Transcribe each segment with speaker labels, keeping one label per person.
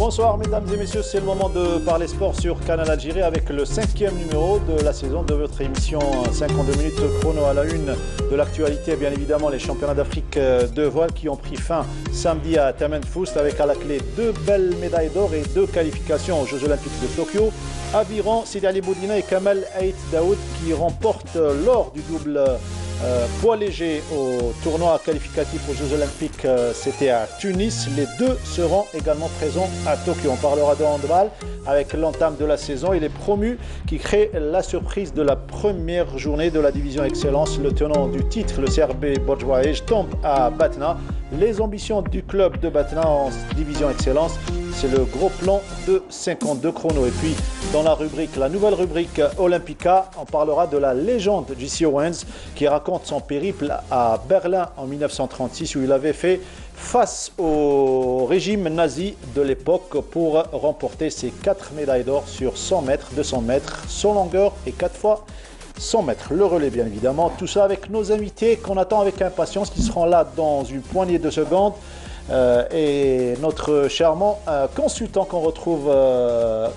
Speaker 1: Bonsoir mesdames et messieurs, c'est le moment de parler sport sur Canal Algérie avec le 5e numéro de la saison de votre émission 52 minutes chrono à la une de l'actualité. Bien évidemment les championnats d'Afrique de voile qui ont pris fin samedi à Taman Foust avec à la clé 2 belles médailles d'or et 2 qualifications aux Jeux Olympiques de Tokyo. Aviran, Sidi Ali Boudina et Kamal Aït Daoud qui remportent l'or du double poids léger au tournoi qualificatif aux Jeux Olympiques, c'était à Tunis. Les deux seront également présents à Tokyo. On parlera de handball avec l'entame de la saison et les promus qui créent la surprise de la première journée de la division Excellence. Le tenant du titre, le CRB Borj tombe à Batna. Les ambitions du club de Batna en division Excellence, c'est le gros plan de 52 chronos. Et puis, dans la nouvelle rubrique Olympica, on parlera de la légende J.C. Owens qui raconte son périple à Berlin en 1936 où il avait fait face au régime nazi de l'époque pour remporter ses 4 médailles d'or sur 100 mètres, 200 mètres, 100 longueurs et 4 fois 100 mètres. Le relais, bien évidemment. Tout ça avec nos invités qu'on attend avec impatience, qui seront là dans une poignée de secondes. Et notre charmant consultant qu'on retrouve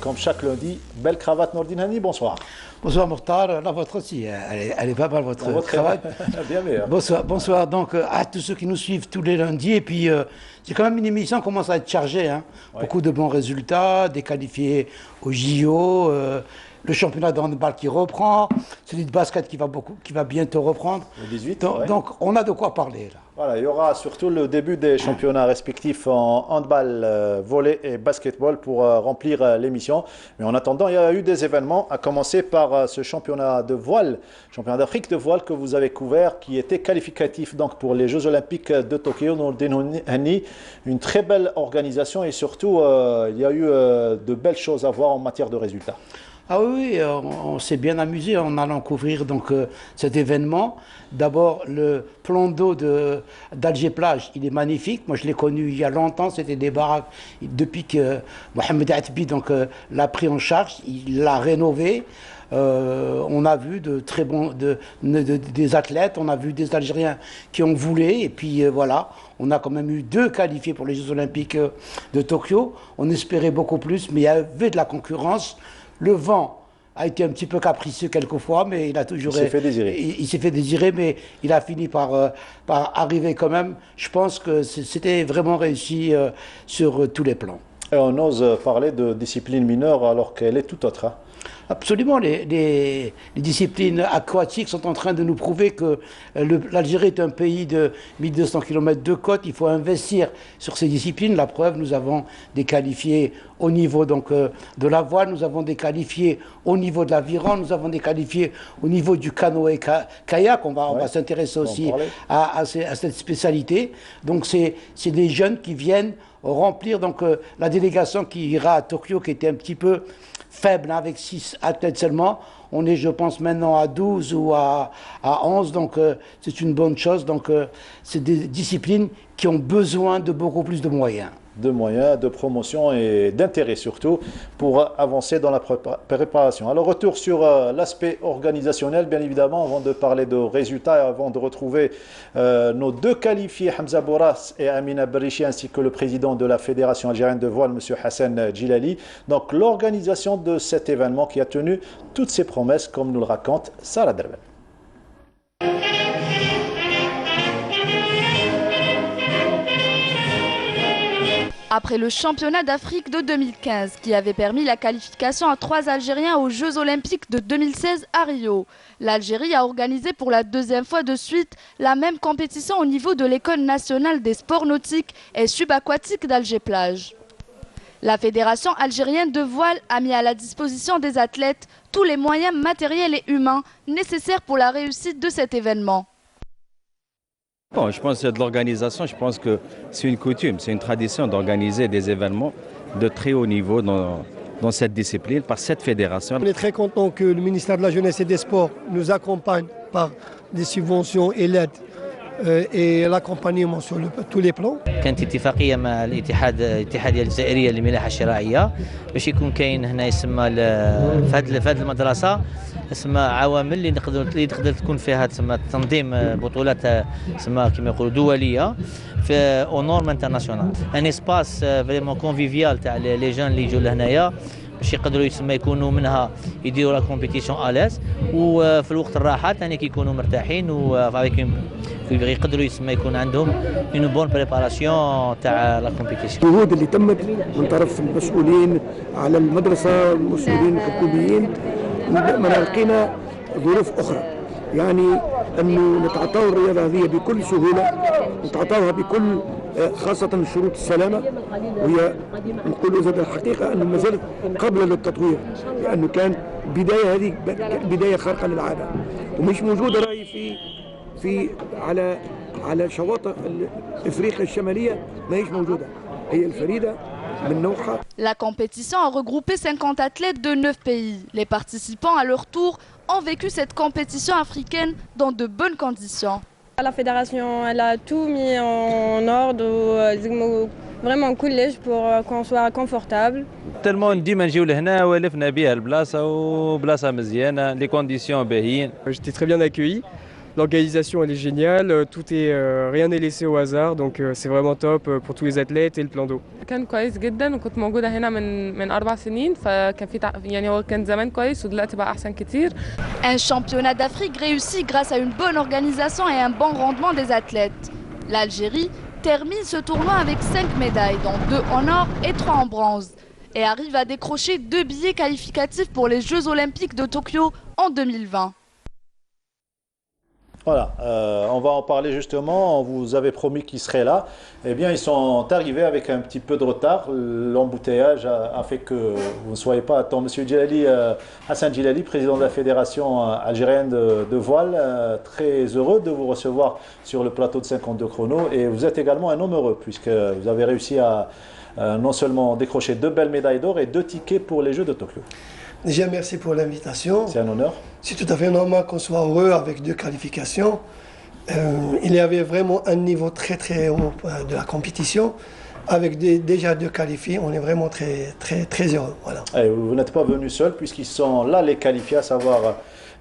Speaker 1: comme chaque lundi, belle cravate Nordine Hani, bonsoir.
Speaker 2: Bonsoir Mourtar, la vôtre aussi, elle est pas mal votre cravate.
Speaker 1: Bien meilleur.
Speaker 2: Bonsoir donc à tous ceux qui nous suivent tous les lundis. Et puis c'est quand même une émission qui commence à être chargée. Hein. Ouais. Beaucoup de bons résultats, des qualifiés au JO. Le championnat de handball qui reprend, celui de basket qui va bientôt reprendre.
Speaker 1: Le 18.
Speaker 2: Donc on a de quoi parler là.
Speaker 1: Voilà, il y aura surtout le début des championnats respectifs en handball, volley et basketball pour remplir l'émission. Mais en attendant, il y a eu des événements, à commencer par ce championnat de voile, championnat d'Afrique de voile que vous avez couvert, qui était qualificatif donc pour les Jeux Olympiques de Tokyo. Une très belle organisation et surtout, il y a eu de belles choses à voir en matière de résultats.
Speaker 2: Ah oui, on s'est bien amusé en allant couvrir donc, cet événement. D'abord, le plan d'eau d'Alger Plage, il est magnifique. Moi, je l'ai connu il y a longtemps. C'était des baraques. Depuis que Mohamed Atbi l'a pris en charge, il l'a rénové. On a vu de très bons des athlètes, on a vu des Algériens qui ont voulu. Et puis voilà, on a quand même eu 2 qualifiés pour les Jeux Olympiques de Tokyo. On espérait beaucoup plus, mais il y avait de la concurrence. Le vent a été un petit peu capricieux quelquefois, mais il a toujours...
Speaker 1: Il s'est fait désirer.
Speaker 2: Il s'est fait désirer, mais il a fini par arriver quand même. Je pense que c'était vraiment réussi sur tous les plans.
Speaker 1: Et on ose parler de discipline mineure alors qu'elle est tout autre. Hein.
Speaker 2: Absolument, les disciplines aquatiques sont en train de nous prouver que l'Algérie est un pays de 1200 km de côte. Il faut investir sur ces disciplines. La preuve, nous avons des qualifiés au niveau donc, de la voile, nous avons des qualifiés au niveau de l'aviron, nous avons des qualifiés au niveau du canoë kayak. On va s'intéresser aussi à cette spécialité. Donc c'est des jeunes qui viennent remplir donc, la délégation qui ira à Tokyo, qui était un petit peu faible, hein, avec 6 athlètes seulement. On est, je pense, maintenant à 12 ou à 11, donc c'est une bonne chose. Donc c'est des disciplines qui ont besoin de beaucoup plus de moyens.
Speaker 1: De moyens, de promotion et d'intérêt surtout pour avancer dans la préparation. Alors retour sur l'aspect organisationnel, bien évidemment, avant de parler de résultats, avant de retrouver nos 2 qualifiés, Hamza Bourras et Amina Berichi, ainsi que le président de la Fédération algérienne de voile, M. Hassan Djilali. Donc l'organisation de cet événement qui a tenu toutes ses promesses, comme nous le raconte Sarah Derbel.
Speaker 3: Après le championnat d'Afrique de 2015 qui avait permis la qualification à 3 Algériens aux Jeux Olympiques de 2016 à Rio, l'Algérie a organisé pour la 2e fois de suite la même compétition au niveau de l'École nationale des sports nautiques et subaquatiques d'Alger Plage. La Fédération algérienne de voile a mis à la disposition des athlètes tous les moyens matériels et humains nécessaires pour la réussite de cet événement.
Speaker 4: Bon, je pense que c'est de l'organisation, je pense que c'est une coutume, c'est une tradition d'organiser des événements de très haut niveau dans cette discipline, par cette fédération.
Speaker 5: On est très content que le ministère de la Jeunesse et des Sports nous accompagne par des subventions et l'aide et l'accompagnement sur tous les plans.
Speaker 6: كانت اتفاقيه مع الاتحاديه الجزائريه للملاحه الشراعيه باش يكون كاين هنا يسمى في هذه المدرسه تسمى عوامل اللي تقدر تكون فيها تسمى تنظيم بطولات تسمى كما يقولوا دوليه في او نورم انترناسيونال ان اسباس فريمون كونفيفيال تاع لي جون اللي يجوا لهنايا باش يقدروا يسمى يكونوا منها يديروا لا كومبيتيسيون اليز وفي الوقت الراحه ثاني كيكونوا مرتاحين يقدروا يسمى يكون عندهم اون بون بريباراسيون تاع لا كومبيتيسيون.
Speaker 5: الجهود اللي تمت من طرف المسؤولين على المدرسه المسؤولين الحكوميين ما لقينا ظروف اخرى يعني انه نتعاطوا الرياضه هذه بكل سهوله نتعاطوها بكل خاصه شروط السلامه وهي نقولوا زاد الحقيقه انه ما زالت قبل للتطوير لانه كان بدايه هذه بدايه خارقه للعاده ومش موجوده راهي في على شواطئ افريقيا الشماليه ما هيش موجوده هي الفريده من نوعها.
Speaker 3: La compétition a regroupé 50 athlètes de 9 pays. Les participants à leur tour ont vécu cette compétition africaine dans de bonnes conditions.
Speaker 7: La fédération elle a tout mis en ordre vraiment collège pour qu'on soit confortable.
Speaker 4: تلمون ديما نجيو لهنا والفنا بها البلاصه وبلاصه مزيانه لي كونديسيون باهيين.
Speaker 8: J'étais très bien accueilli. L'organisation elle est géniale, rien n'est laissé au hasard donc c'est vraiment top pour tous les athlètes et le plan d'eau.
Speaker 9: كان كويس جدا وكنت موجودة هنا من 4 سنين فكان في يعني هو كان زمان كويس ودلوقتي بقى أحسن كتير.
Speaker 3: Un championnat d'Afrique réussi grâce à une bonne organisation et un bon rendement des athlètes. L'Algérie termine ce tournoi avec 5 médailles, dont 2 en or et 3 en bronze, et arrive à décrocher 2 billets qualificatifs pour les Jeux Olympiques de Tokyo en 2020.
Speaker 1: Voilà, on va en parler justement, on vous avait promis qu'ils seraient là. Eh bien, ils sont arrivés avec un petit peu de retard. L'embouteillage a fait que vous ne soyez pas à temps. Monsieur Djilali, Hassan Djilali, président de la Fédération algérienne de voile, très heureux de vous recevoir sur le plateau de 52 chronos. Et vous êtes également un homme heureux, puisque vous avez réussi à non seulement décrocher 2 belles médailles d'or et 2 tickets pour les Jeux de Tokyo.
Speaker 5: Déjà, merci pour l'invitation.
Speaker 1: C'est un honneur.
Speaker 5: C'est tout à fait normal qu'on soit heureux avec 2 qualifications. Il y avait vraiment un niveau très très haut de la compétition. Avec déjà 2 qualifiés, on est vraiment très très très heureux. Voilà.
Speaker 1: Et vous n'êtes pas venu seul puisqu'ils sont là les qualifiés, à savoir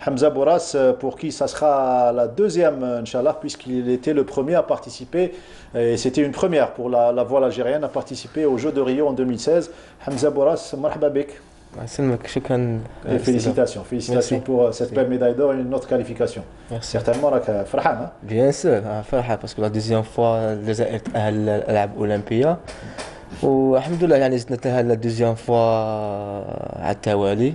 Speaker 1: Hamza Boras, pour qui ça sera la 2e, Inch'Allah, puisqu'il était le premier à participer. Et c'était une première pour la voile algérienne à participer aux Jeux de Rio en 2016. Hamza Boras, marhaba bik. Félicitations pour cette belle médaille d'or et une autre qualification.
Speaker 10: Merci.
Speaker 1: Certainement, là, Farhan. Hein?
Speaker 10: Bien sûr, Farhan, parce que la 2e fois, les الألعاب الأولمبية والحمد لله يعني زدنا تأهل la 2e fois على التوالي.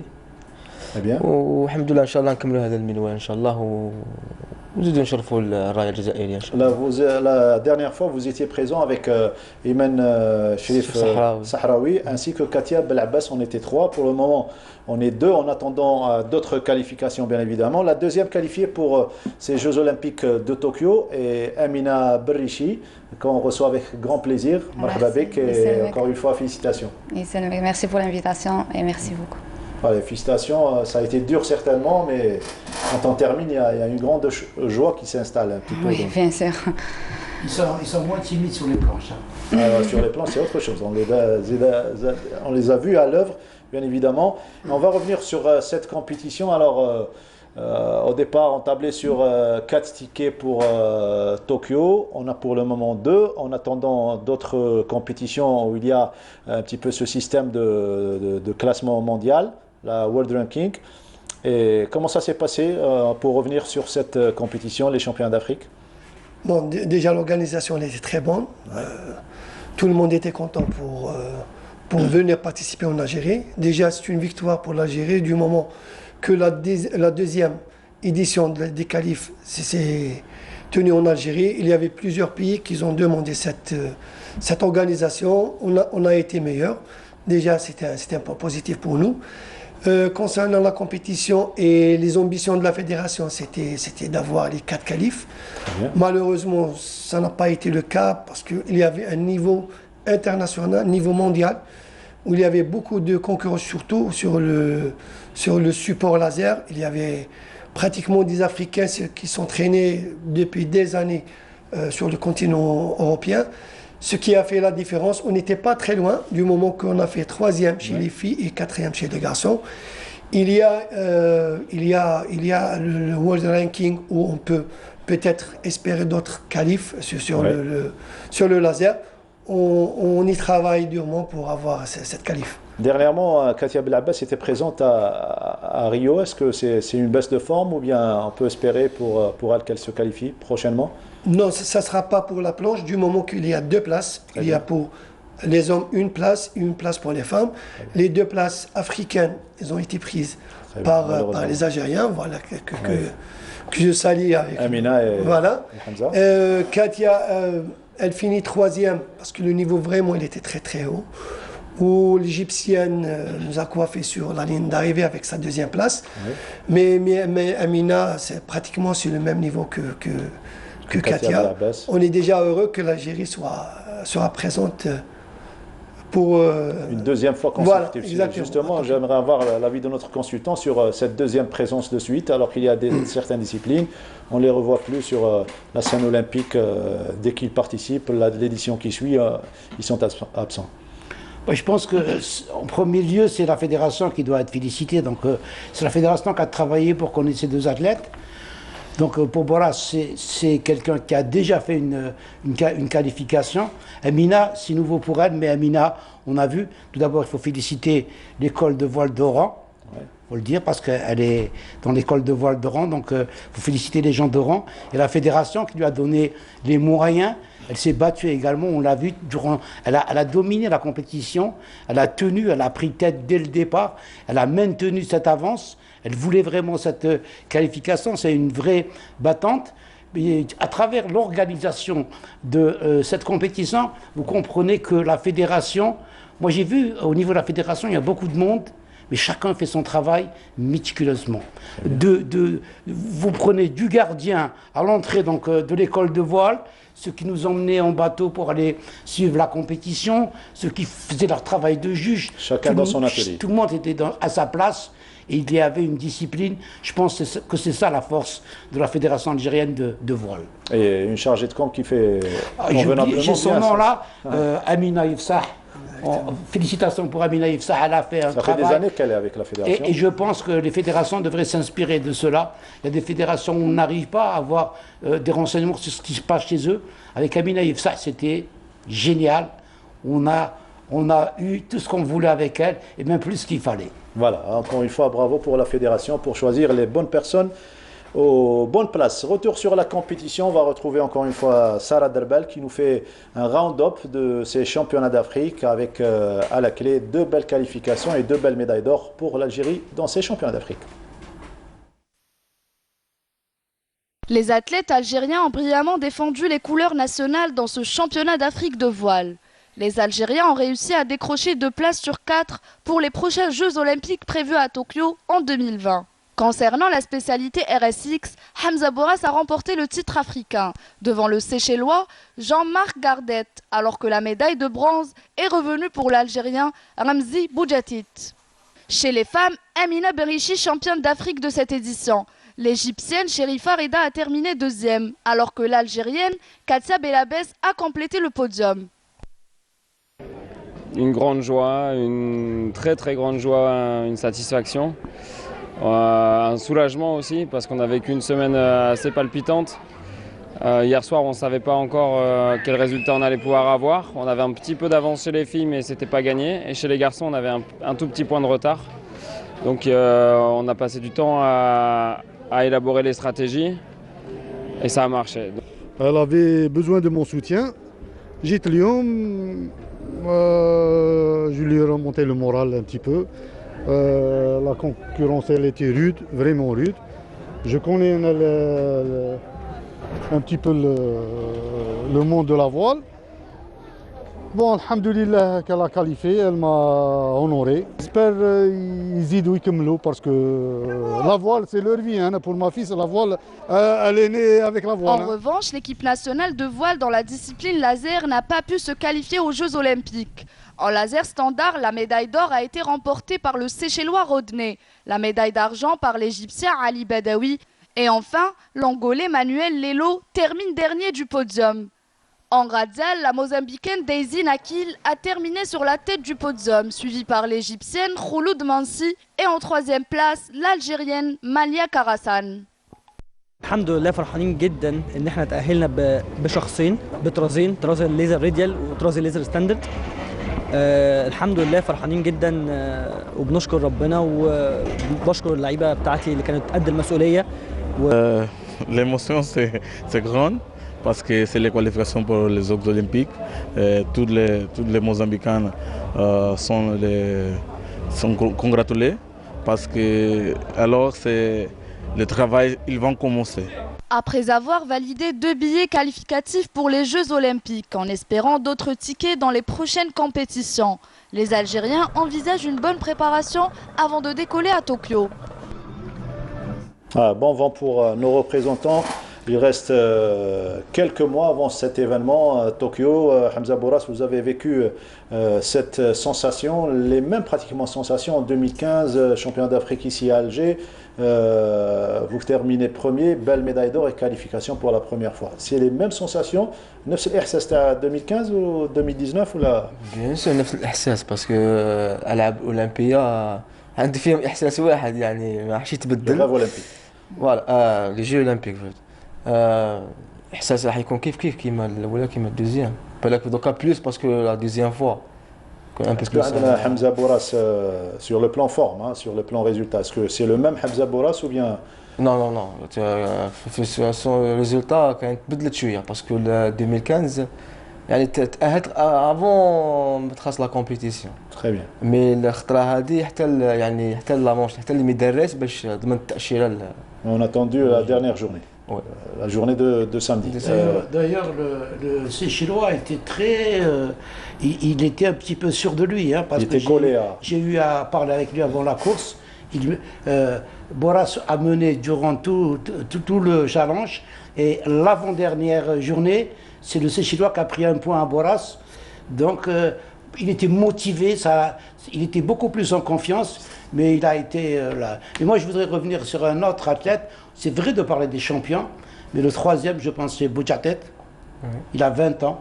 Speaker 1: Très bien.
Speaker 10: والحمد لله إن شاء الله نكملوا هذا المنوال إن شاء الله ونزيدوا نشرفوا الراية الجزائرية إن شاء الله.
Speaker 1: La dernière fois, vous étiez présent avec Iman Sherif Sahraoui ainsi que Katia Belabbas. On était 3. Pour le moment, on est 2 en attendant d'autres qualifications, bien évidemment. La 2e qualifiée pour ces Jeux Olympiques de Tokyo est Amina Berrichi, qu'on reçoit avec grand plaisir. Marhaba bik et encore une fois, félicitations.
Speaker 11: Merci pour l'invitation et merci beaucoup.
Speaker 1: Allez, félicitations, ça a été dur certainement, mais quand on termine, il y a une grande joie qui s'installe un petit peu.
Speaker 11: Oui, bien sûr.
Speaker 2: Ils sont moins timides sur les planches.
Speaker 1: Sur les planches, c'est autre chose. On les a vus à l'œuvre, bien évidemment. On va revenir sur cette compétition. Alors, au départ, on tablait sur 4 tickets pour Tokyo. On a pour le moment 2. En attendant d'autres compétitions où il y a un petit peu ce système de classement mondial, la World Ranking. Et comment ça s'est passé pour revenir sur cette compétition, les championnats d'Afrique?
Speaker 5: Bon, déjà l'organisation était très bonne. Tout le monde était content pour venir participer en Algérie. Déjà, c'est une victoire pour l'Algérie du moment que la 2e édition des qualifs s'est tenue en Algérie. Il y avait plusieurs pays qui ont demandé cette organisation. On a été meilleurs. Déjà, c'était un point positif pour nous. Concernant la compétition et les ambitions de la fédération, c'était d'avoir les 4 qualifs. Malheureusement, ça n'a pas été le cas parce qu'il y avait un niveau international, niveau mondial, où il y avait beaucoup de concurrence, surtout sur le support laser. Il y avait pratiquement des Africains qui s'entraînaient depuis des années sur le continent européen. Ce qui a fait la différence, on n'était pas très loin du moment qu'on a fait 3e chez les filles et 4e chez les garçons. Il y a le World Ranking où on peut peut-être espérer d'autres qualifs sur le laser. On y travaille durement pour avoir cette qualif.
Speaker 1: Dernièrement, Katia Belabès était présente à Rio. Est-ce que c'est une baisse de forme ou bien on peut espérer pour elle qu'elle se qualifie prochainement?
Speaker 5: Non, ça ne sera pas pour la planche du moment qu'il y a 2 places. Il y a pour les hommes une place pour les femmes. Les 2 places africaines, elles ont été prises par les Algériens. Voilà, que je salue avec
Speaker 1: Amina et
Speaker 5: Hamza. Katia, elle finit 3e parce que le niveau vraiment il était très très haut. Où l'Égyptienne nous a coiffé sur la ligne d'arrivée avec sa 2e place. Oui. Mais Amina, c'est pratiquement sur le même niveau que Katia. On est déjà heureux que l'Algérie sera présente pour...
Speaker 1: une 2e fois consécutive.
Speaker 5: Voilà,
Speaker 1: justement, j'aimerais avoir l'avis de notre consultant sur cette 2e présence de suite, alors qu'il y a certaines disciplines, on ne les revoit plus sur la scène olympique. Dès qu'ils participent, l'édition qui suit, ils sont absents.
Speaker 2: Je pense qu'en premier lieu, c'est la fédération qui doit être félicitée. Donc, c'est la fédération qui a travaillé pour qu'on ait ces 2 athlètes. Donc, pour Boras, c'est quelqu'un qui a déjà fait une qualification. Amina, c'est nouveau pour elle, mais Amina, on a vu. Tout d'abord, il faut féliciter l'école de voile d'Oran. Il faut le dire, parce qu'elle est dans l'école de voile d'Oran. Donc, il faut féliciter les gens d'Oran. Et la fédération qui lui a donné les moyens. Elle s'est battue également, on l'a vu, elle a dominé la compétition, elle a tenu, elle a pris tête dès le départ, elle a maintenu cette avance, elle voulait vraiment cette qualification, c'est une vraie battante. Mais à travers l'organisation de cette compétition, vous comprenez que la fédération, moi j'ai vu au niveau de la fédération, il y a beaucoup de monde, mais chacun fait son travail méticuleusement. Vous prenez du gardien à l'entrée de l'école de voile, ceux qui nous emmenaient en bateau pour aller suivre la compétition, ceux qui faisaient leur travail de juge.
Speaker 1: Chacun dans son atelier.
Speaker 2: Tout le monde était à sa place et il y avait une discipline. Je pense que c'est ça la force de la Fédération algérienne de voile.
Speaker 1: Et une chargée de camp qui fait convenablement bien.
Speaker 2: J'ai son nom là, Amina Ifsah. Félicitations pour Amina Ifsah, elle a fait un travail.
Speaker 1: Ça fait des années qu'elle est avec la fédération.
Speaker 2: Et je pense que les fédérations devraient s'inspirer de cela. Il y a des fédérations où on n'arrive pas à avoir des renseignements sur ce qui se passe chez eux. Avec Amina Ifsah, c'était génial. On a eu tout ce qu'on voulait avec elle, et même plus qu'il fallait.
Speaker 1: Voilà, encore une fois, bravo pour la fédération, pour choisir les bonnes personnes aux bonnes places. Retour sur la compétition, on va retrouver encore une fois Sarah Derbel qui nous fait un round-up de ces championnats d'Afrique avec à la clé 2 belles qualifications et 2 belles médailles d'or pour l'Algérie dans ces championnats d'Afrique.
Speaker 3: Les athlètes algériens ont brillamment défendu les couleurs nationales dans ce championnat d'Afrique de voile. Les Algériens ont réussi à décrocher 2 places sur 4 pour les prochains Jeux olympiques prévus à Tokyo en 2020. Concernant la spécialité RSX, Hamza Boras a remporté le titre africain devant le Seychellois Jean-Marc Gardet, alors que la médaille de bronze est revenue pour l'Algérien Ramzi Boujatit. Chez les femmes, Amina Berichi, championne d'Afrique de cette édition. L'Égyptienne Chérifa Reda a terminé 2e, alors que l'Algérienne Katia Belabès a complété le podium.
Speaker 12: Une grande joie, une très très grande joie, une satisfaction. Un soulagement aussi parce qu'on a vécu une semaine assez palpitante. Hier soir on ne savait pas encore quel résultat on allait pouvoir avoir. On avait un petit peu d'avance chez les filles mais c'était pas gagné. Et chez les garçons on avait un tout petit point de retard. Donc on a passé du temps à élaborer les stratégies et ça a marché.
Speaker 13: Elle avait besoin de mon soutien. J'étais Lyon, je lui ai remonté le moral un petit peu. La concurrence elle était rude, vraiment rude. Je connais un petit peu le monde de la voile. Bon, alhamdoulilah qu'elle a qualifié, elle m'a honoré. J'espère qu'ils aident Wikemlo parce que la voile c'est leur vie. Hein. Pour ma fille, la voile, elle est née avec la voile.
Speaker 3: En revanche, l'équipe nationale de voile dans la discipline laser n'a pas pu se qualifier aux Jeux olympiques. En laser standard, la médaille d'or a été remportée par le Seychellois Rodney, la médaille d'argent par l'Égyptien Ali Badawi Et enfin, l'Angolais Manuel Lelo termine dernier du podium. En Radzal, la Mozambicaine Daisy Nakil a terminé sur la tête du podium, suivie par l'Égyptienne Khouloud Mansi et en troisième place, l'Algérienne Malia Karasan.
Speaker 14: الحمد لله فرحانين جدا ان احنا تأهلنا بشخصين بطرازين، طراز الليزر راديال وطراز الليزر ستاندرد. الحمد لله فرحانين جدا وبنشكر ربنا وبشكر اللعيبه بتاعتي اللي كانت قد المسؤوليه.
Speaker 15: L'émotion c'est grande parce que c'est les qualifications pour les Jeux olympiques. Toutes les Mozambicains sont congratulés parce que alors c'est le travail, ils vont commencer.
Speaker 3: Après avoir validé 2 billets qualificatifs pour les Jeux Olympiques, en espérant d'autres tickets dans les prochaines compétitions, les Algériens envisagent une bonne préparation avant de décoller à Tokyo.
Speaker 1: Bon vent pour nos représentants. Il reste quelques mois avant cet événement Tokyo. Hamza Bourras, vous avez vécu cette sensation, les mêmes pratiquement sensations en 2015, championnat d'Afrique ici à Alger. Vous terminez premier, belle médaille d'or et qualification pour la première fois. C'est les mêmes sensations, نفس الإحساس تاع 2015 ou 2019 ولا؟
Speaker 10: Bien sûr نفس الإحساس parce que ألعاب أولمبية عندي فيهم إحساس واحد يعني ما راحش يتبدل.
Speaker 1: الريف أولمبيك.
Speaker 10: فوالا لي جو أولمبيك إحساس راح يكون كيف كيما الأولى كيما الدوزيام. بالك دوكا بلوس parce que la deuxième fois.
Speaker 1: Est-ce que Hamza Bourras sur le plan forme, hein, sur le plan résultat, est-ce que c'est le même Hamza Bourras ou bien?
Speaker 10: Non. في السيتواسيون الريزولتا كانت بدلت شويه باسكو 2015 يعني تأهلت افون ما تخلص لا كومبيتيسيون.
Speaker 1: تري بيان.
Speaker 10: مي الخطره هذه حتى لا مونش حتى اللي مدرس باش ضمن التاشيره.
Speaker 1: On a attendu la dernière journée. Ouais. La journée de samedi.
Speaker 2: D'ailleurs, le Seychellois était très. Il était un petit peu sûr de lui. Hein, parce
Speaker 1: il était collé à.
Speaker 2: J'ai eu à parler avec lui avant la course. Bourras a mené durant tout le challenge. Et l'avant-dernière journée, c'est le Seychellois qui a pris un point à Bourras. Donc, il était motivé, il était beaucoup plus en confiance. Mais il a été là. Et moi, je voudrais revenir sur un autre athlète. C'est vrai de parler des champions, mais le troisième, je pense, c'est Boujatet. Il a 20 ans.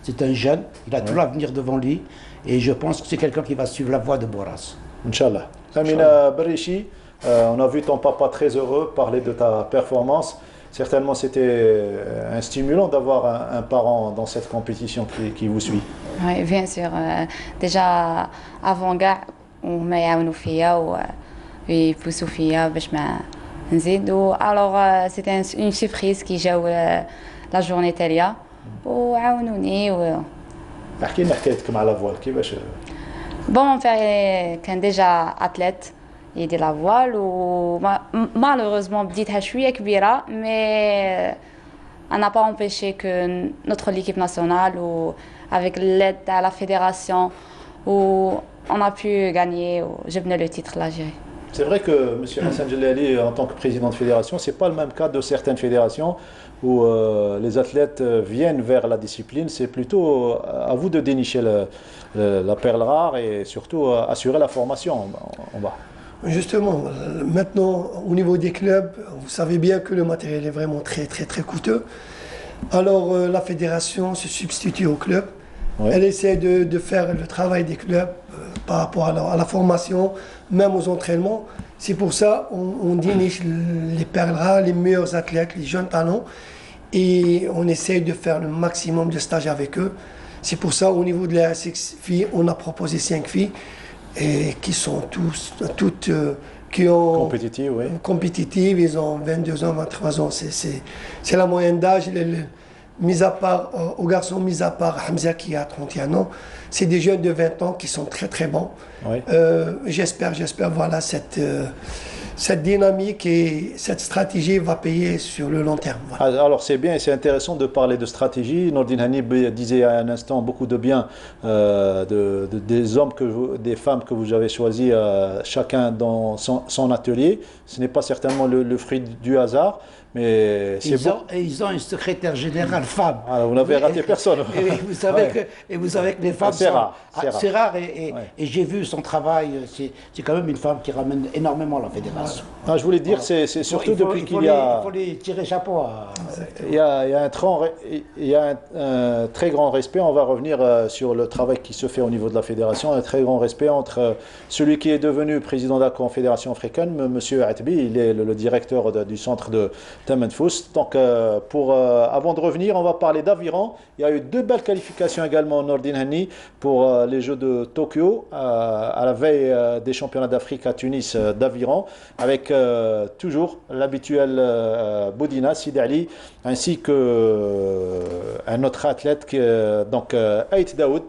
Speaker 2: C'est un jeune. Il a tout l'avenir devant lui. Et je pense que c'est quelqu'un qui va suivre la voie de Bourras.
Speaker 1: Inch'Allah. Amina Berichi, on a vu ton papa très heureux parler de ta performance. Certainement, c'était un stimulant d'avoir un parent dans cette compétition qui vous suit.
Speaker 11: Oui, bien sûr. Déjà, avant gars, وما يعاونوا فيا ويبوسوا فيا باش ما نزيدوا الوغ سيتي اون سيربريز كي جاو لا جورني تاليه وعاونوني
Speaker 1: احكي لنا حكايتك مع لافوال كيفاش
Speaker 11: بون مون بير كان ديجا اتليت يدير لافوال و مالوغوزمون بديتها شويه كبيره مي on n'a pas empêché que notre équipe nationale ou avec l'aide de la fédération ou on a pu gagner, j'ai venu le titre l'Algérie.
Speaker 1: C'est vrai que M. Hassan Jalali, en tant que président de fédération, ce n'est pas le même cas de certaines fédérations où les athlètes viennent vers la discipline. C'est plutôt à vous de dénicher la perle rare et surtout assurer la formation en bas.
Speaker 5: Justement, maintenant, au niveau des clubs, vous savez bien que le matériel est vraiment très coûteux. Alors, la fédération se substitue au club. Ouais. Elle essaie de faire le travail des clubs par rapport à la formation, même aux entraînements. C'est pour ça on déniche les perles rares, les meilleurs athlètes, les jeunes talents, et on essaie de faire le maximum de stages avec eux. C'est pour ça au niveau de la RSX filles, on a proposé 5 filles et qui sont toutes qui ont compétitives, ils ont 22 ans, 23 ans, c'est la moyenne d'âge. Mis à part, aux garçons, mis à part Hamza qui a 31 ans, c'est des jeunes de 20 ans qui sont très bons. Oui. J'espère, voilà, cette dynamique et cette stratégie va payer sur le long terme.
Speaker 1: Voilà. Alors c'est bien et c'est intéressant de parler de stratégie. Nordine Hanib disait à un instant beaucoup de bien des hommes, des femmes que vous avez choisis, chacun dans son atelier. Ce n'est pas certainement le fruit du hasard. Mais c'est bon.
Speaker 2: Et ils ont une secrétaire générale femme.
Speaker 1: Ah, vous n'avez raté personne.
Speaker 2: Et vous savez que les femmes
Speaker 1: c'est rare.
Speaker 2: C'est rare. Et j'ai vu son travail. C'est quand même une femme qui ramène énormément la fédération.
Speaker 1: Ah, je voulais dire, c'est surtout depuis qu'il y a...
Speaker 2: Il faut les tirer chapeau.
Speaker 1: Il y a un très grand respect. On va revenir sur le travail qui se fait au niveau de la fédération. Un très grand respect entre celui qui est devenu président de la Confédération africaine, M. Atbi, il est le directeur du centre de Tamanfous. Donc, avant de revenir, on va parler d'aviron. Il y a eu 2 belles qualifications également au Nordin Hani pour les Jeux de Tokyo, à la veille des championnats d'Afrique à Tunis d'aviron, avec toujours l'habituel Boudina, Sidi Ali, ainsi qu'un autre athlète, donc Aït Daoud,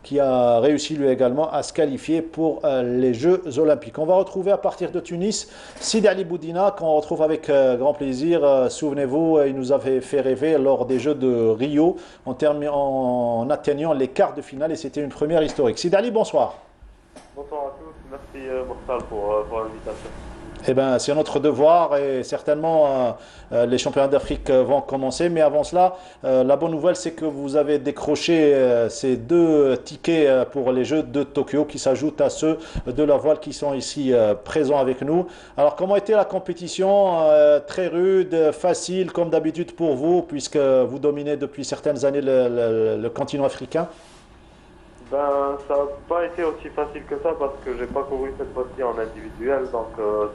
Speaker 1: qui a réussi lui également à se qualifier pour les Jeux Olympiques. On va retrouver à partir de Tunis Sidi Ali Boudina, qu'on retrouve avec grand plaisir. Souvenez-vous, il nous avait fait rêver lors des Jeux de Rio en atteignant les quarts de finale, et c'était une première historique. Sidi Ali, bonsoir.
Speaker 16: Bonsoir à tous, merci Morsal pour l'invitation.
Speaker 1: Eh bien, c'est notre devoir, et certainement les championnats d'Afrique vont commencer. Mais avant cela, la bonne nouvelle, c'est que vous avez décroché ces 2 tickets pour les Jeux de Tokyo qui s'ajoutent à ceux de la voile qui sont ici présents avec nous. Alors, comment était la compétition? Très rude, facile, comme d'habitude pour vous, puisque vous dominez depuis certaines années le continent africain?
Speaker 16: Ben, ça n'a pas été aussi facile que ça parce que j'ai pas couru cette fois-ci en individuel, donc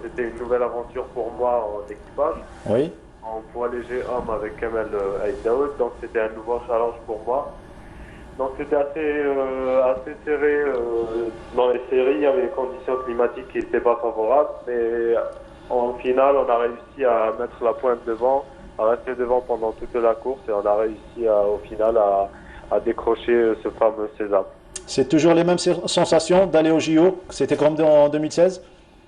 Speaker 16: c'était une nouvelle aventure pour moi en équipage.
Speaker 1: Oui.
Speaker 16: En poids léger homme avec Kamel Aïdaoud, donc c'était un nouveau challenge pour moi. Donc c'était assez serré dans les séries, il y avait des conditions climatiques qui n'étaient pas favorables, mais en finale on a réussi à mettre la pointe devant, à rester devant pendant toute la course, et on a réussi au final à décrocher ce fameux sésame.
Speaker 1: C'est toujours les mêmes sensations d'aller au JO? C'était comme en 2016?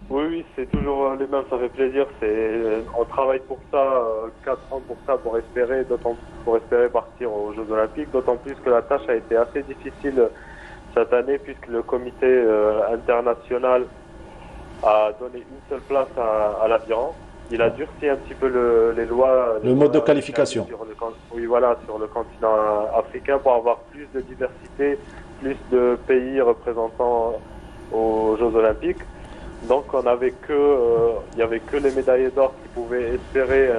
Speaker 16: Oui, c'est toujours les mêmes, ça fait plaisir. On travaille pour ça, 4 ans pour ça, pour espérer partir aux Jeux Olympiques, d'autant plus que la tâche a été assez difficile cette année, puisque le comité international a donné une seule place à l'aviron. Il a durci un petit peu les lois.
Speaker 1: Le mode de qualification.
Speaker 16: Sur le continent africain, pour avoir plus de diversité, plus de pays représentants aux Jeux Olympiques. Donc il n'y avait que les médaillés d'or qui pouvaient espérer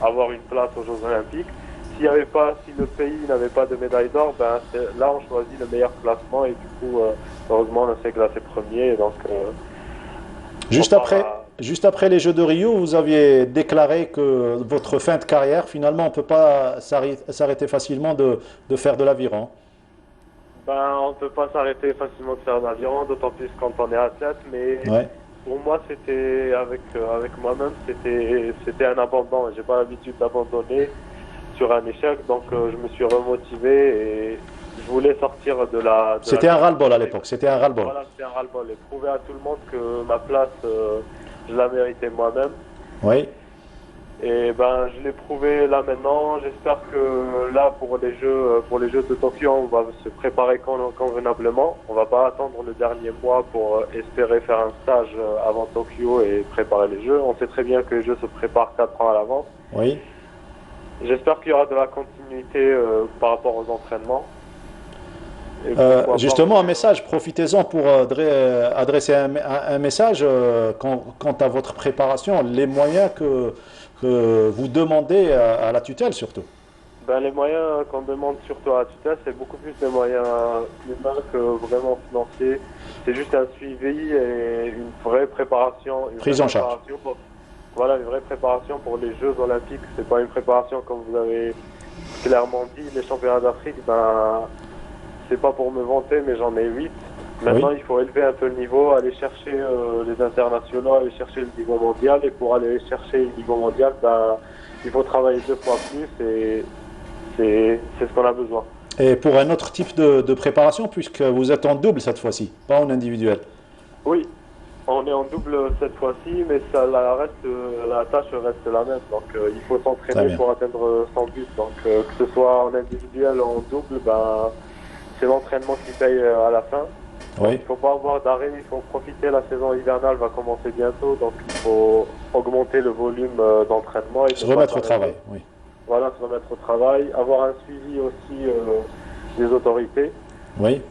Speaker 16: avoir une place aux Jeux Olympiques. Si le pays n'avait pas de médaille d'or, ben là on choisit le meilleur classement, et du coup heureusement on s'est classé premier. Et donc
Speaker 1: Juste après les Jeux de Rio, vous aviez déclaré que votre fin de carrière, finalement, on ne peut pas s'arrêter facilement de faire de l'aviron.
Speaker 16: Ben, on ne peut pas s'arrêter facilement de faire de l'aviron, d'autant plus quand on est athlète. Mais pour moi, c'était avec moi-même, c'était un abandon. J'ai pas l'habitude d'abandonner sur un échec, donc je me suis remotivé et je voulais sortir de la...
Speaker 1: C'était un ras-le-bol à l'époque, c'était un ras-le-bol.
Speaker 16: Voilà, c'était un ras-le-bol, et prouver à tout le monde que ma place, je la méritais moi-même.
Speaker 1: Oui.
Speaker 16: Et ben, je l'ai prouvé là maintenant. J'espère que là, pour les Jeux de Tokyo, on va se préparer convenablement. On va pas attendre le dernier mois pour espérer faire un stage avant Tokyo et préparer les Jeux. On sait très bien que les Jeux se préparent 4 ans à l'avance.
Speaker 1: Oui.
Speaker 16: J'espère qu'il y aura de la continuité par rapport aux entraînements.
Speaker 1: Justement, un message, profitez-en pour adresser un message quant à votre préparation, les moyens que vous demandez à la tutelle surtout.
Speaker 16: Ben, les moyens qu'on demande surtout à la tutelle, c'est beaucoup plus de moyens humains que vraiment financiers. C'est juste un suivi et une vraie préparation.
Speaker 1: Prise en charge.
Speaker 16: Voilà, une vraie préparation pour les Jeux Olympiques. C'est pas une préparation, comme vous avez clairement dit, les championnats d'Afrique, ben, c'est pas pour me vanter, mais j'en ai 8. Maintenant, il faut élever un peu le niveau, aller chercher les internationaux, aller chercher le niveau mondial. Et pour aller chercher le niveau mondial, ben, il faut travailler 2 fois plus, et c'est ce qu'on a besoin.
Speaker 1: Et pour un autre type de préparation, puisque vous êtes en double cette fois-ci, pas en individuel.
Speaker 16: Oui, on est en double cette fois-ci, mais la tâche reste la même. Donc il faut s'entraîner pour atteindre son but. Donc que ce soit en individuel ou en double, ben, c'est l'entraînement qui paye à la fin.
Speaker 1: Oui.
Speaker 16: Il ne faut pas avoir d'arrêt, il faut profiter. La saison hivernale va commencer bientôt, donc il faut augmenter le volume d'entraînement.
Speaker 1: Se remettre au travail, oui.
Speaker 16: Voilà, se remettre au travail, avoir un suivi aussi des autorités.
Speaker 1: Oui.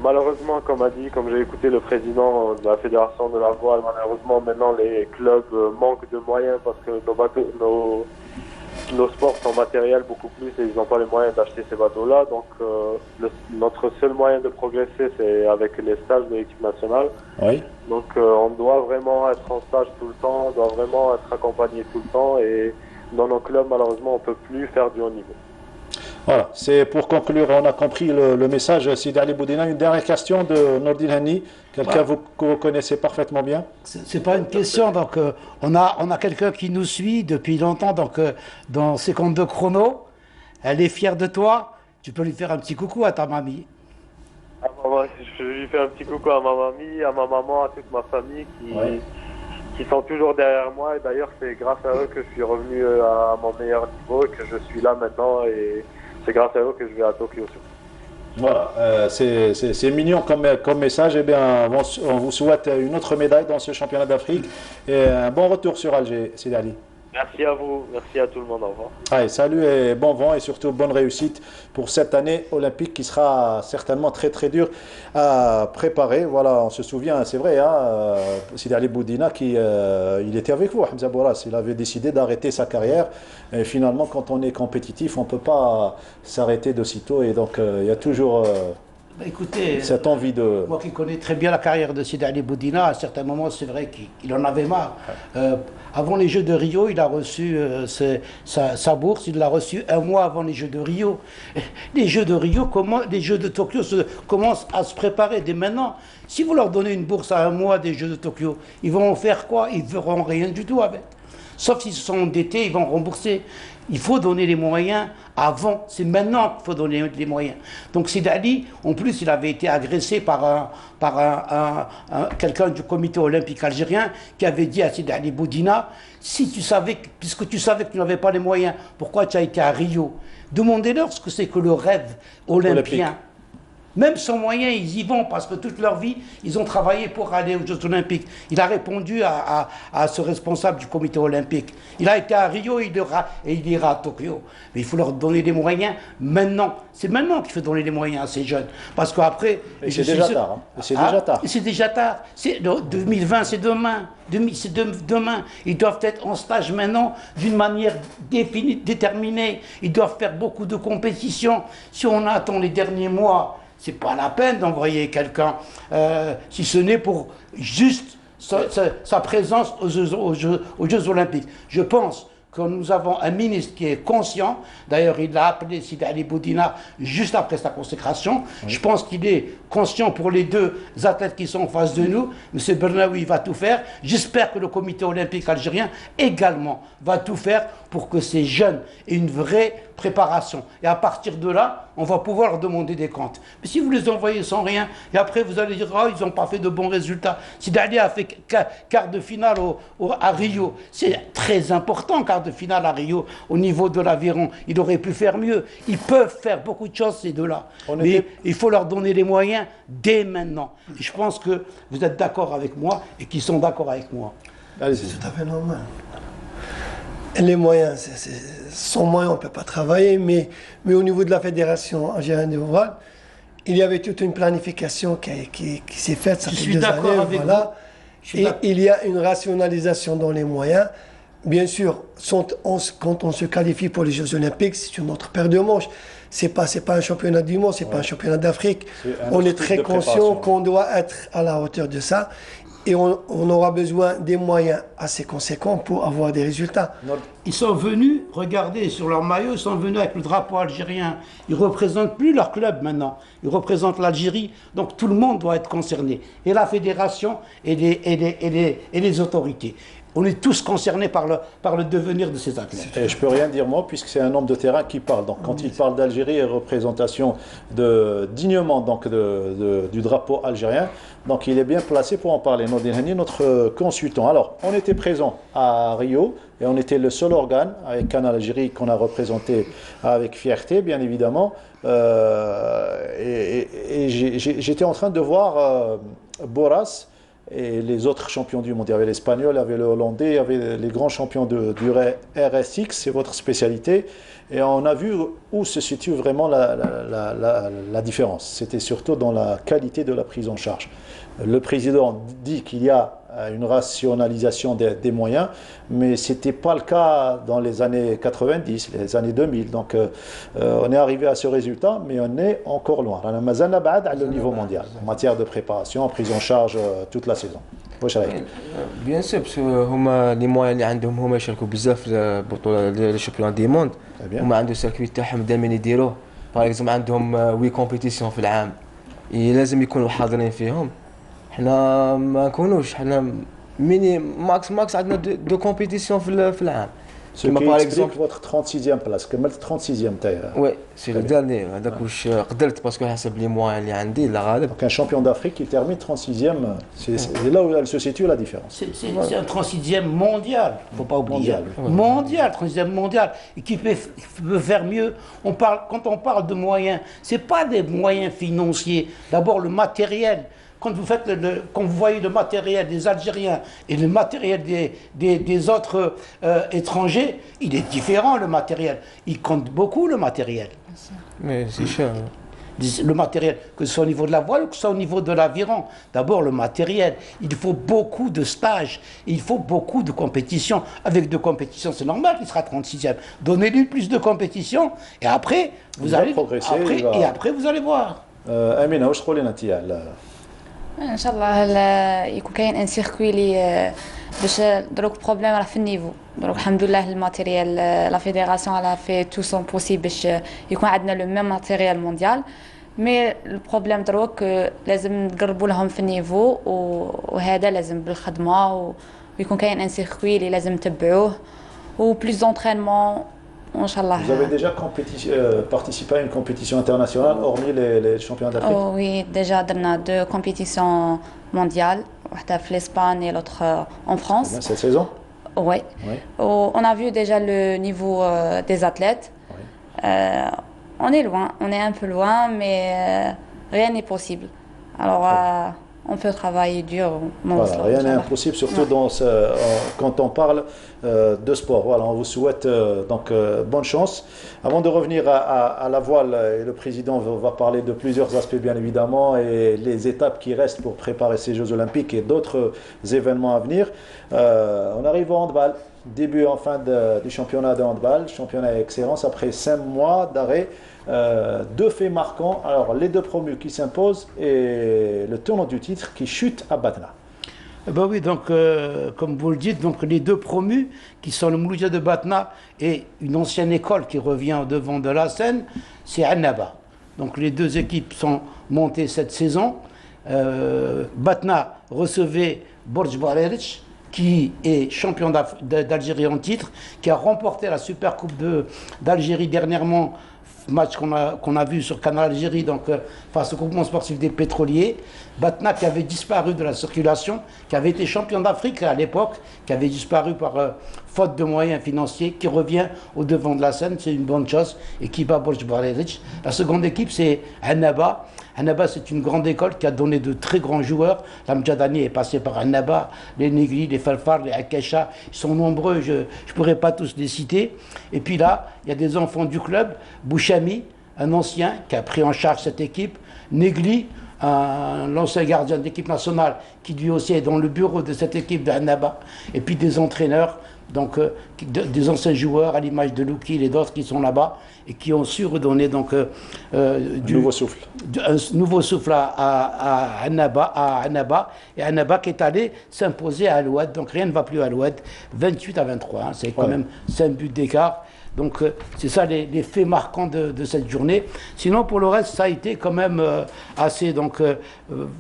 Speaker 16: Malheureusement, comme j'ai écouté le président de la fédération de la voile, malheureusement maintenant les clubs manquent de moyens parce que nos sports sont matériels beaucoup plus et ils n'ont pas les moyens d'acheter ces bateaux-là. Donc notre seul moyen de progresser, c'est avec les stages de l'équipe nationale.
Speaker 1: Oui.
Speaker 16: Donc on doit vraiment être en stage tout le temps, on doit vraiment être accompagné tout le temps et dans nos clubs, malheureusement, on ne peut plus faire du haut niveau.
Speaker 1: Voilà, c'est pour conclure, on a compris le message. Sidi Ali Boudina, une dernière question de Nordin Hani, quelqu'un que vous connaissez parfaitement bien.
Speaker 2: C'est pas une question, donc on a quelqu'un qui nous suit depuis longtemps, donc dans Seconde de chrono, elle est fière de toi, tu peux lui faire un petit coucou à ta mamie.
Speaker 16: Je lui fais un petit coucou à ma mamie, à ma maman, à toute ma famille qui sont toujours derrière moi et d'ailleurs c'est grâce à eux que je suis revenu à mon meilleur niveau et que je suis là maintenant et c'est grâce à eux que je vais à Tokyo.
Speaker 1: Voilà, c'est mignon comme message. Eh bien, on vous souhaite une autre médaille dans ce championnat d'Afrique et un bon retour sur Alger, Sidi Ali.
Speaker 16: Merci à vous, merci à tout le monde, au revoir.
Speaker 1: Allez, salut et bon vent et surtout bonne réussite pour cette année olympique qui sera certainement très très dure à préparer. Voilà, on se souvient, c'est vrai, Sidi Ali Boudina il était avec vous, Hamza Boras, il avait décidé d'arrêter sa carrière et finalement quand on est compétitif on ne peut pas s'arrêter de sitôt et donc il y a toujours
Speaker 2: écoutez,
Speaker 1: cette envie de...
Speaker 2: Moi qui connais très bien la carrière de Sidi Ali Boudina, à certains moments c'est vrai qu'il en avait marre. Avant les Jeux de Rio, il a reçu sa bourse, il l'a reçue un mois avant les Jeux de Rio. Les Jeux de Rio, les Jeux de Tokyo commencent à se préparer dès maintenant. Si vous leur donnez une bourse à un mois des Jeux de Tokyo, ils vont en faire quoi? Ils ne feront rien du tout avec. Sauf s'ils se sont endettés, ils vont rembourser. Il faut donner les moyens avant, c'est maintenant qu'il faut donner les moyens. Donc Sidi Ali, en plus, il avait été agressé par quelqu'un du comité olympique algérien qui avait dit à Sidi Ali Boudina, puisque tu savais que tu n'avais pas les moyens, pourquoi tu as été à Rio? Demandez-leur ce que c'est que le rêve olympien. Même sans moyens, ils y vont parce que toute leur vie, ils ont travaillé pour aller aux Jeux Olympiques. Il a répondu à ce responsable du comité olympique. Il a été à Rio et il ira à Tokyo. Mais il faut leur donner des moyens maintenant. C'est maintenant qu'il faut donner des moyens à ces jeunes. Parce qu'après...
Speaker 1: C'est déjà tard. C'est déjà tard.
Speaker 2: C'est déjà tard. 2020, c'est demain. C'est demain. Ils doivent être en stage maintenant d'une manière déterminée. Ils doivent faire beaucoup de compétitions. Si on attend les derniers mois... C'est pas la peine d'envoyer quelqu'un, si ce n'est pour juste sa présence aux Jeux Olympiques. Je pense que nous avons un ministre qui est conscient. D'ailleurs, il a appelé Sidi Ali Boudina juste après sa consécration. Oui. Je pense qu'il est conscient pour les deux athlètes qui sont en face de nous. M. Bernaoui va tout faire. J'espère que le comité olympique algérien également va tout faire pour que ces jeunes aient une vraie préparation. Et à partir de là, on va pouvoir leur demander des comptes. Mais si vous les envoyez sans rien, et après vous allez dire « Ah, ils n'ont pas fait de bons résultats ». Sidi Ali a fait quart de finale à Rio. C'est très important, quart de finale à Rio, au niveau de l'aviron. Il aurait pu faire mieux. Ils peuvent faire beaucoup de choses, ces deux-là. Mais il faut leur donner les moyens dès maintenant. Et je pense que vous êtes d'accord avec moi et qu'ils sont d'accord avec moi.
Speaker 5: C'est tout à fait normal. Les moyens, sans moyens, on ne peut pas travailler, mais au niveau de la Fédération algérienne de voile, il y avait toute une planification qui s'est faite, ça fait 2 années, voilà. Et il y a une rationalisation dans les moyens. Bien sûr, quand on se qualifie pour les Jeux Olympiques, c'est une autre paire de manches. C'est pas un championnat du monde, c'est pas un championnat d'Afrique. On est très conscient qu'on doit être à la hauteur de ça. Et on aura besoin des moyens assez conséquents pour avoir des résultats.
Speaker 2: Ils sont venus, regardez, sur leur maillot, ils sont venus avec le drapeau algérien. Ils ne représentent plus leur club maintenant. Ils représentent l'Algérie. Donc tout le monde doit être concerné. Et la fédération et les autorités. On est tous concernés par le devenir de ces athlètes.
Speaker 1: Et je ne peux rien dire moi, puisque c'est un homme de terrain qui parle. Donc quand il parle d'Algérie et représentation dignement du drapeau algérien, donc il est bien placé pour en parler. Nordin Hani, notre consultant. Alors, on était présent à Rio et on était le seul organe avec Canal Algérie qu'on a représenté avec fierté, bien évidemment. Et j'étais en train de voir Boras. et les autres champions du monde. Il y avait l'Espagnol, il y avait le Hollandais, il y avait les grands champions du RSX, c'est votre spécialité. Et on a vu où se situe vraiment la différence. C'était surtout dans la qualité de la prise en charge. Le président dit qu'il y a une rationalisation des moyens, mais ce n'était pas le cas dans les années 90, les années 2000. Donc on est arrivé à ce résultat, mais on est encore loin. On a le niveau mondial en matière de préparation, en prise en charge toute la saison.
Speaker 10: Bien sûr, parce que les moyens اللي عندهم هما يشاركوا بزاف في البطولة لي شامبيون دي موند هما عندهم سيركوي تاعهم دائما يديروه باغ اكزومبل عندهم 8 كومبيتيسيون في العام لازم يكونوا حاضرين فيهم حنا ما نكونوش حنا ميني ماكس عندنا دو كومبيتيسيون في العام
Speaker 1: Ce qui explique votre 36e place, كملت 36e تاعي.
Speaker 10: Oui, c'est le dernier. هذاك واش قدرت باسكو حسب لي موان اللي عندي لا غالب.
Speaker 1: Donc un champion d'Afrique qui termine 36e, c'est là où elle se situe la différence.
Speaker 2: C'est un 36e mondial, il ne faut pas oublier. Mondial, 36e mondial, et qui peut faire mieux. Quand on parle de moyens, ce n'est pas des moyens financiers. D'abord le matériel. Quand vous voyez le matériel des Algériens et le matériel des autres étrangers, il est différent le matériel. Il compte beaucoup le matériel.
Speaker 10: Mais c'est cher.
Speaker 2: Le matériel, que ce soit au niveau de la voile ou que ce soit au niveau de l'aviron. D'abord le matériel. Il faut beaucoup de stages, il faut beaucoup de compétitions. Avec de compétitions, c'est normal qu'il sera 36e. Donnez-lui plus de compétitions et après, vous allez progresser. Et après, vous allez voir.
Speaker 1: Amina, واش تقولي انت
Speaker 11: ان شاء الله يكون كاين ان سيركوي لي باش دروك بروبليم راه في النيفو دروك الحمد لله الماتيريال لا فيديراسيون على في تو سون بوسيبل باش يكون عندنا لو ميم ماتيريال مونديال مي البروبليم دروك لازم نقربوا لهم في النيفو وهذا لازم بالخدمه ويكون كاين ان سيركوي اللي لازم نتبعوه و بلوس دونترينمون.
Speaker 1: Vous avez déjà participé à une compétition internationale, hormis les championnats d'Afrique?
Speaker 11: Oui, déjà dans deux compétitions mondiales, une en Espagne et l'autre en France.
Speaker 1: Cette saison?
Speaker 11: Oui. On a vu déjà le niveau des athlètes. Oui. On est loin, on est un peu loin, mais rien n'est possible. Alors, on peut travailler dur.
Speaker 1: Voilà, rien n'est impossible, surtout quand on parle de sport. Voilà, on vous souhaite donc bonne chance. Avant de revenir à la voile, et le président va parler de plusieurs aspects bien évidemment et les étapes qui restent pour préparer ces Jeux Olympiques et d'autres événements à venir. On arrive au handball, début en fin du championnat de handball, championnat excellence après 5 mois d'arrêt. Deux faits marquants, alors les deux promus qui s'imposent et le tenant du titre qui chute à Batna.
Speaker 2: Ben oui, donc comme vous le dites, donc les deux promus qui sont le Mouloudia de Batna et une ancienne école qui revient au devant de la scène, c'est Annaba. Donc les deux équipes sont montées cette saison. Batna recevait Borj Barerich, qui est champion d'Algérie en titre, qui a remporté la Super Coupe d'Algérie dernièrement, match qu'on a vu sur Canal Algérie, donc face au groupement sportif des pétroliers. Batna qui avait disparu de la circulation, qui avait été champion d'Afrique à l'époque, qui avait disparu par faute de moyens financiers, qui revient au devant de la scène, c'est une bonne chose, et qui bat Borj Barerich. La seconde équipe, c'est Annaba. Annaba, c'est une grande école qui a donné de très grands joueurs. L'Amjadani est passé par Annaba, les Negri, les Falfar, les Akesha, ils sont nombreux, je ne pourrais pas tous les citer. Et puis là, il y a des enfants du club, Bouchami, un ancien qui a pris en charge cette équipe, Negli, l'ancien gardien de l'équipe nationale qui lui aussi est dans le bureau de cette équipe d'Annaba, et puis des entraîneurs, donc des anciens joueurs à l'image de Loukil et d'autres qui sont là-bas et qui ont su redonner donc
Speaker 1: du nouveau souffle.
Speaker 2: Un nouveau souffle à Annaba, et Annaba qui est allé s'imposer à Alouette, donc rien ne va plus à Alouette, 28-23, hein, c'est quand même 5 buts d'écart. Donc c'est ça les faits marquants de cette journée. Sinon pour le reste ça a été quand même assez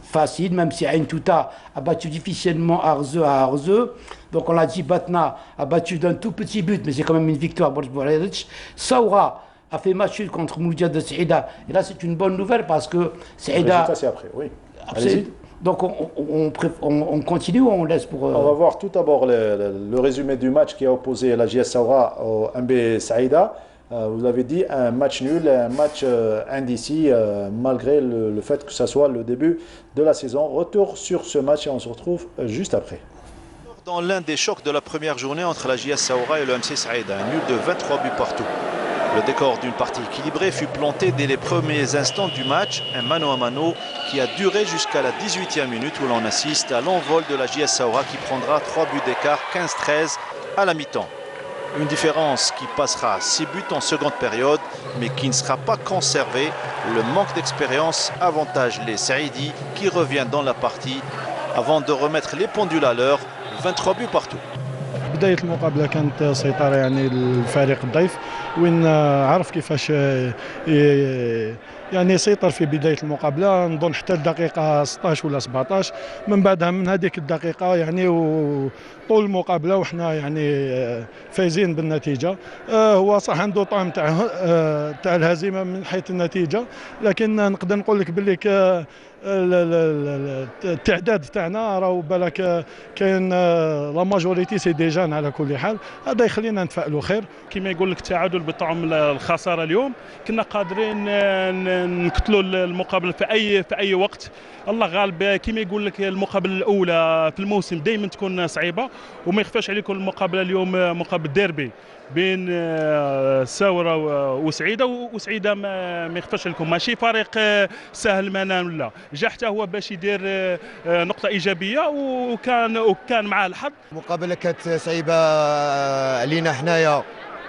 Speaker 2: facile, même si Ain Touta a battu difficilement Arzeu à Arzeu. Donc on l'a dit, Batna a battu d'un tout petit but, mais c'est quand même une victoire pour Borj. Saoura a fait match nul contre Mouloudia de Saïda. Et là c'est une bonne nouvelle parce que Saïda...
Speaker 1: C'est après, oui.
Speaker 2: Donc on continue ou on laisse pour...
Speaker 1: On va voir tout d'abord le résumé du match qui a opposé la JS Saoura au MB Saïda. vous avez dit un match nul, un match indécis, malgré le fait que ça soit le début de la saison. Retour sur ce match et on se retrouve juste après. Dans l'un des chocs de la première journée entre la JS Saoura et le MC Saïda, un nul de 23 buts partout. Le décor d'une partie équilibrée fut planté dès les premiers instants du match, un mano à mano qui a duré jusqu'à la 18e minute où l'on assiste à l'envol de la JS Saoura qui prendra 3 buts d'écart, 15-13 à la mi-temps. Une différence qui passera à 6 buts en seconde période, mais qui ne sera pas conservée. Le manque d'expérience avantage les Saïdi qui reviennent dans la partie avant de remettre les pendules à l'heure, 23 buts partout.
Speaker 17: بداية المقابلة كانت سيطرة يعني الفريق الضيف وين عرف كيفاش يعني يسيطر في بداية المقابلة نظن حتى الدقيقة 16 ولا 17 من بعدها من هذيك الدقيقة يعني وطول المقابلة وحنا يعني فايزين بالنتيجة. هو صح عنده طعم تاع الهزيمة من حيث النتيجة لكن نقدر نقول لك باللي التعداد تاعنا راهو بالك كاين لا ماجوريتي سي دي جان على كل حال هذا يخلينا نتفائلوا خير.
Speaker 18: كما يقول لك التعادل بطعم الخساره اليوم كنا قادرين نقتلوا المقابله في اي وقت. الله غالب كما يقول لك المقابله الاولى في الموسم دائما تكون صعيبه وما يخفاش عليكم المقابله اليوم مقابله ديربي بين ساورة وسعيدة وسعيدة ما يخفاش لكم ماشي فريق سهل منان ولا جا حتى هو باش يدير نقطة إيجابية وكان معاه الحظ.
Speaker 19: المقابلة كانت صعيبة علينا حنايا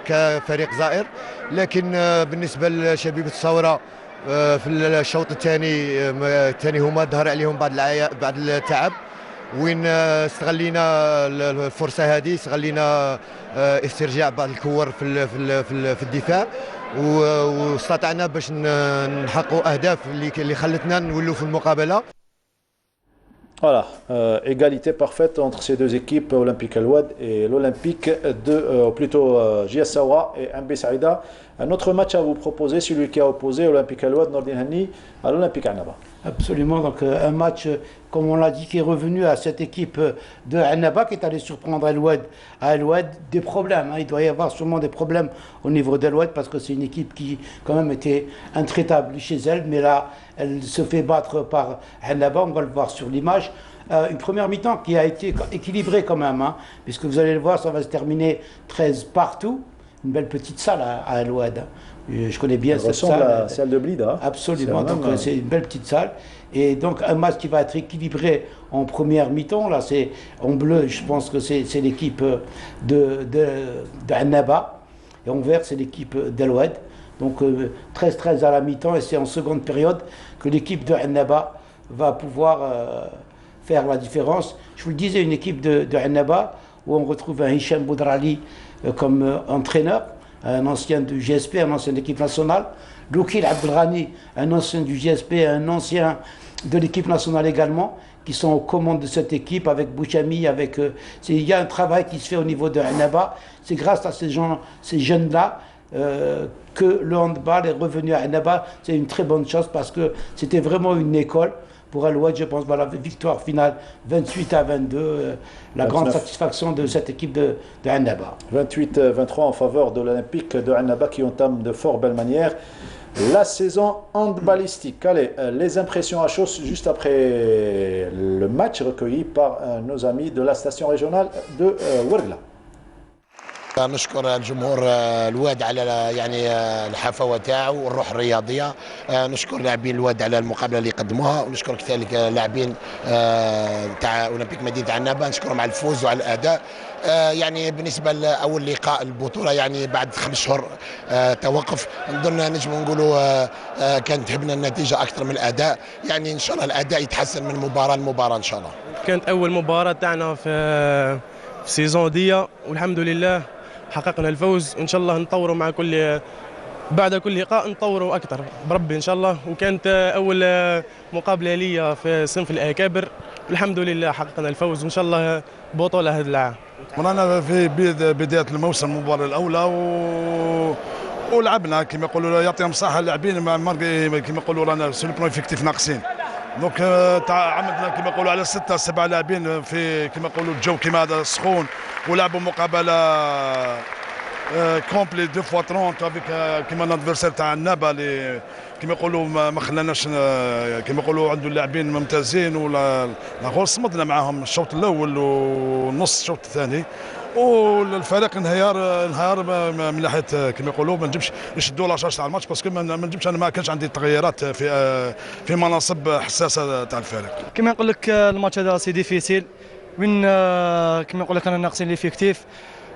Speaker 19: كفريق زائر لكن بالنسبة لشبيبة الثورة في الشوط الثاني هما ظهر عليهم بعض التعب وين استغلينا الفرصه هذه استغلينا استرجاع بعض الكور في الدفاع واستطعنا باش نحققوا اهداف اللي خلتنا نولوا في المقابله.
Speaker 1: Voilà, égalité parfaite entre ces deux équipes, Olympique Al-Wad et l'Olympique plutôt JS Saoura et MB Saïda. Un autre match à vous proposer, celui qui a opposé Olympique Al-Wad Nordin Hani à l'Olympique Annaba.
Speaker 2: Absolument, donc un match, comme on l'a dit, qui est revenu à cette équipe de Annaba qui est allé surprendre Al-Wad. À Al-Wad, des problèmes, il doit y avoir sûrement des problèmes au niveau d'Al-Wad parce que c'est une équipe qui quand même était intraitable chez elle, mais là elle se fait battre par Annaba, on va le voir sur l'image. Une première mi-temps qui a été équilibrée quand même, puisque vous allez le voir, ça va se terminer 13 partout. Une belle petite salle à Al-Wad. Je connais bien cette salle.
Speaker 1: La salle de Blida.
Speaker 2: Absolument, donc c'est une belle petite salle. Et donc un match qui va être équilibré en première mi-temps. Là, c'est en bleu, je pense que c'est l'équipe de Annaba. Et en vert, c'est l'équipe d'Al-Wad. Donc 13-13 à la mi-temps. Et c'est en seconde période que l'équipe de Annaba va pouvoir faire la différence. Je vous le disais, une équipe de Annaba où on retrouve un Hicham Boudrali comme entraîneur, un ancien du GSP, un ancien de l'équipe nationale. Loukil Abdelrani, un ancien du GSP, un ancien de l'équipe nationale également, qui sont aux commandes de cette équipe avec Bouchami, avec. Il y a un travail qui se fait au niveau de Annaba. C'est grâce à ces jeunes-là que le handball est revenu à Annaba. C'est une très bonne chose parce que c'était vraiment une école. Pour Al-Wad, je pense, la victoire finale 28-22, la 29. Grande satisfaction de cette équipe de Annaba.
Speaker 1: 28-23 en faveur de l'Olympique de Annaba qui entame de fort belle manière la saison handballistique. Allez, les impressions à chaud juste après le match recueilli par nos amis de la station régionale de Ouargla.
Speaker 20: نشكر الجمهور الواد على يعني الحفاوه تاعو والروح الرياضيه. نشكر لاعبين الواد على المقابله اللي قدموها ونشكر كذلك لاعبين تاع اولمبيك مدينه عنابه نشكرهم على الفوز وعلى الاداء. يعني بالنسبه لاول لقاء البطوله يعني بعد 5 شهور توقف نظن نجم نقولوا كانت تهمنا النتيجه اكثر من الاداء. يعني ان شاء الله الاداء يتحسن من مباراه لمباراه ان شاء الله.
Speaker 21: كانت اول مباراه تاعنا في السيزون دي والحمد لله حققنا الفوز وان شاء الله نطوروا مع بعد كل لقاء نطوروا اكثر بربي ان شاء الله. وكانت اول مقابله لي في صنف الاكابر الحمد لله حققنا الفوز وان شاء الله بطوله هذا العام.
Speaker 22: رانا في بدايه الموسم المباراه الاولى ولعبنا كما يقولوا يعطيهم الصحه اللاعبين كما يقولوا رانا سو بلون افكتيف ناقصين. دونك عملنا كما يقولوا على 6 7 لاعبين في كما يقولوا الجو كما هذا سخون ولعبوا مقابله كومبلي 2 فوا 30 افيك كيما الادفيرسير تاع النابا اللي كيما يقولوا ما خلاناش كيما يقولوا عنده لاعبين ممتازين ولا غول صمدنا معاهم الشوط الاول ونص الشوط الثاني. والفريق انهيار من ناحيه كما يقولوا ما نجمش نشدوا لاشارج تاع الماتش باسكو ما نجمش انا ما كانش عندي تغييرات في مناصب حساسه تاع الفريق.
Speaker 14: كما نقول لك الماتش هذا سي ديفيسيل وين كما نقول لك انا ناقصين ليفيكتيف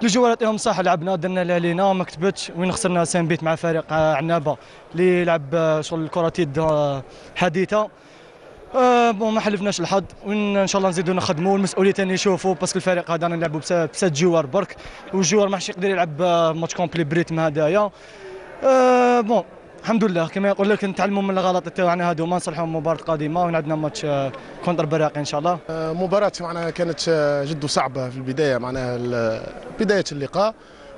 Speaker 14: الجوار يعطيهم صح لعبنا درنا اللي علينا ما كتبتش وين خسرنا سان مع فريق عنابه اللي لعب شغل الكرات يد حديثه. بون ما حلفناش الحظ وان شاء الله نزيدوا نخدموا والمسؤوليه ثاني يشوفوا باسكو الفريق هذا نلعبوا بست جوار برك والجوار ما حش يقدر يلعب ماتش كومبلي بريتم هذايا. بون الحمد لله كما يقول لك نتعلموا من الغلطات تاعنا هذو ما نصلحوا المباراه القادمه وعندنا ماتش كونتر براقي ان شاء الله.
Speaker 6: مباراه معناها كانت جد صعبه في البدايه معناها بدايه اللقاء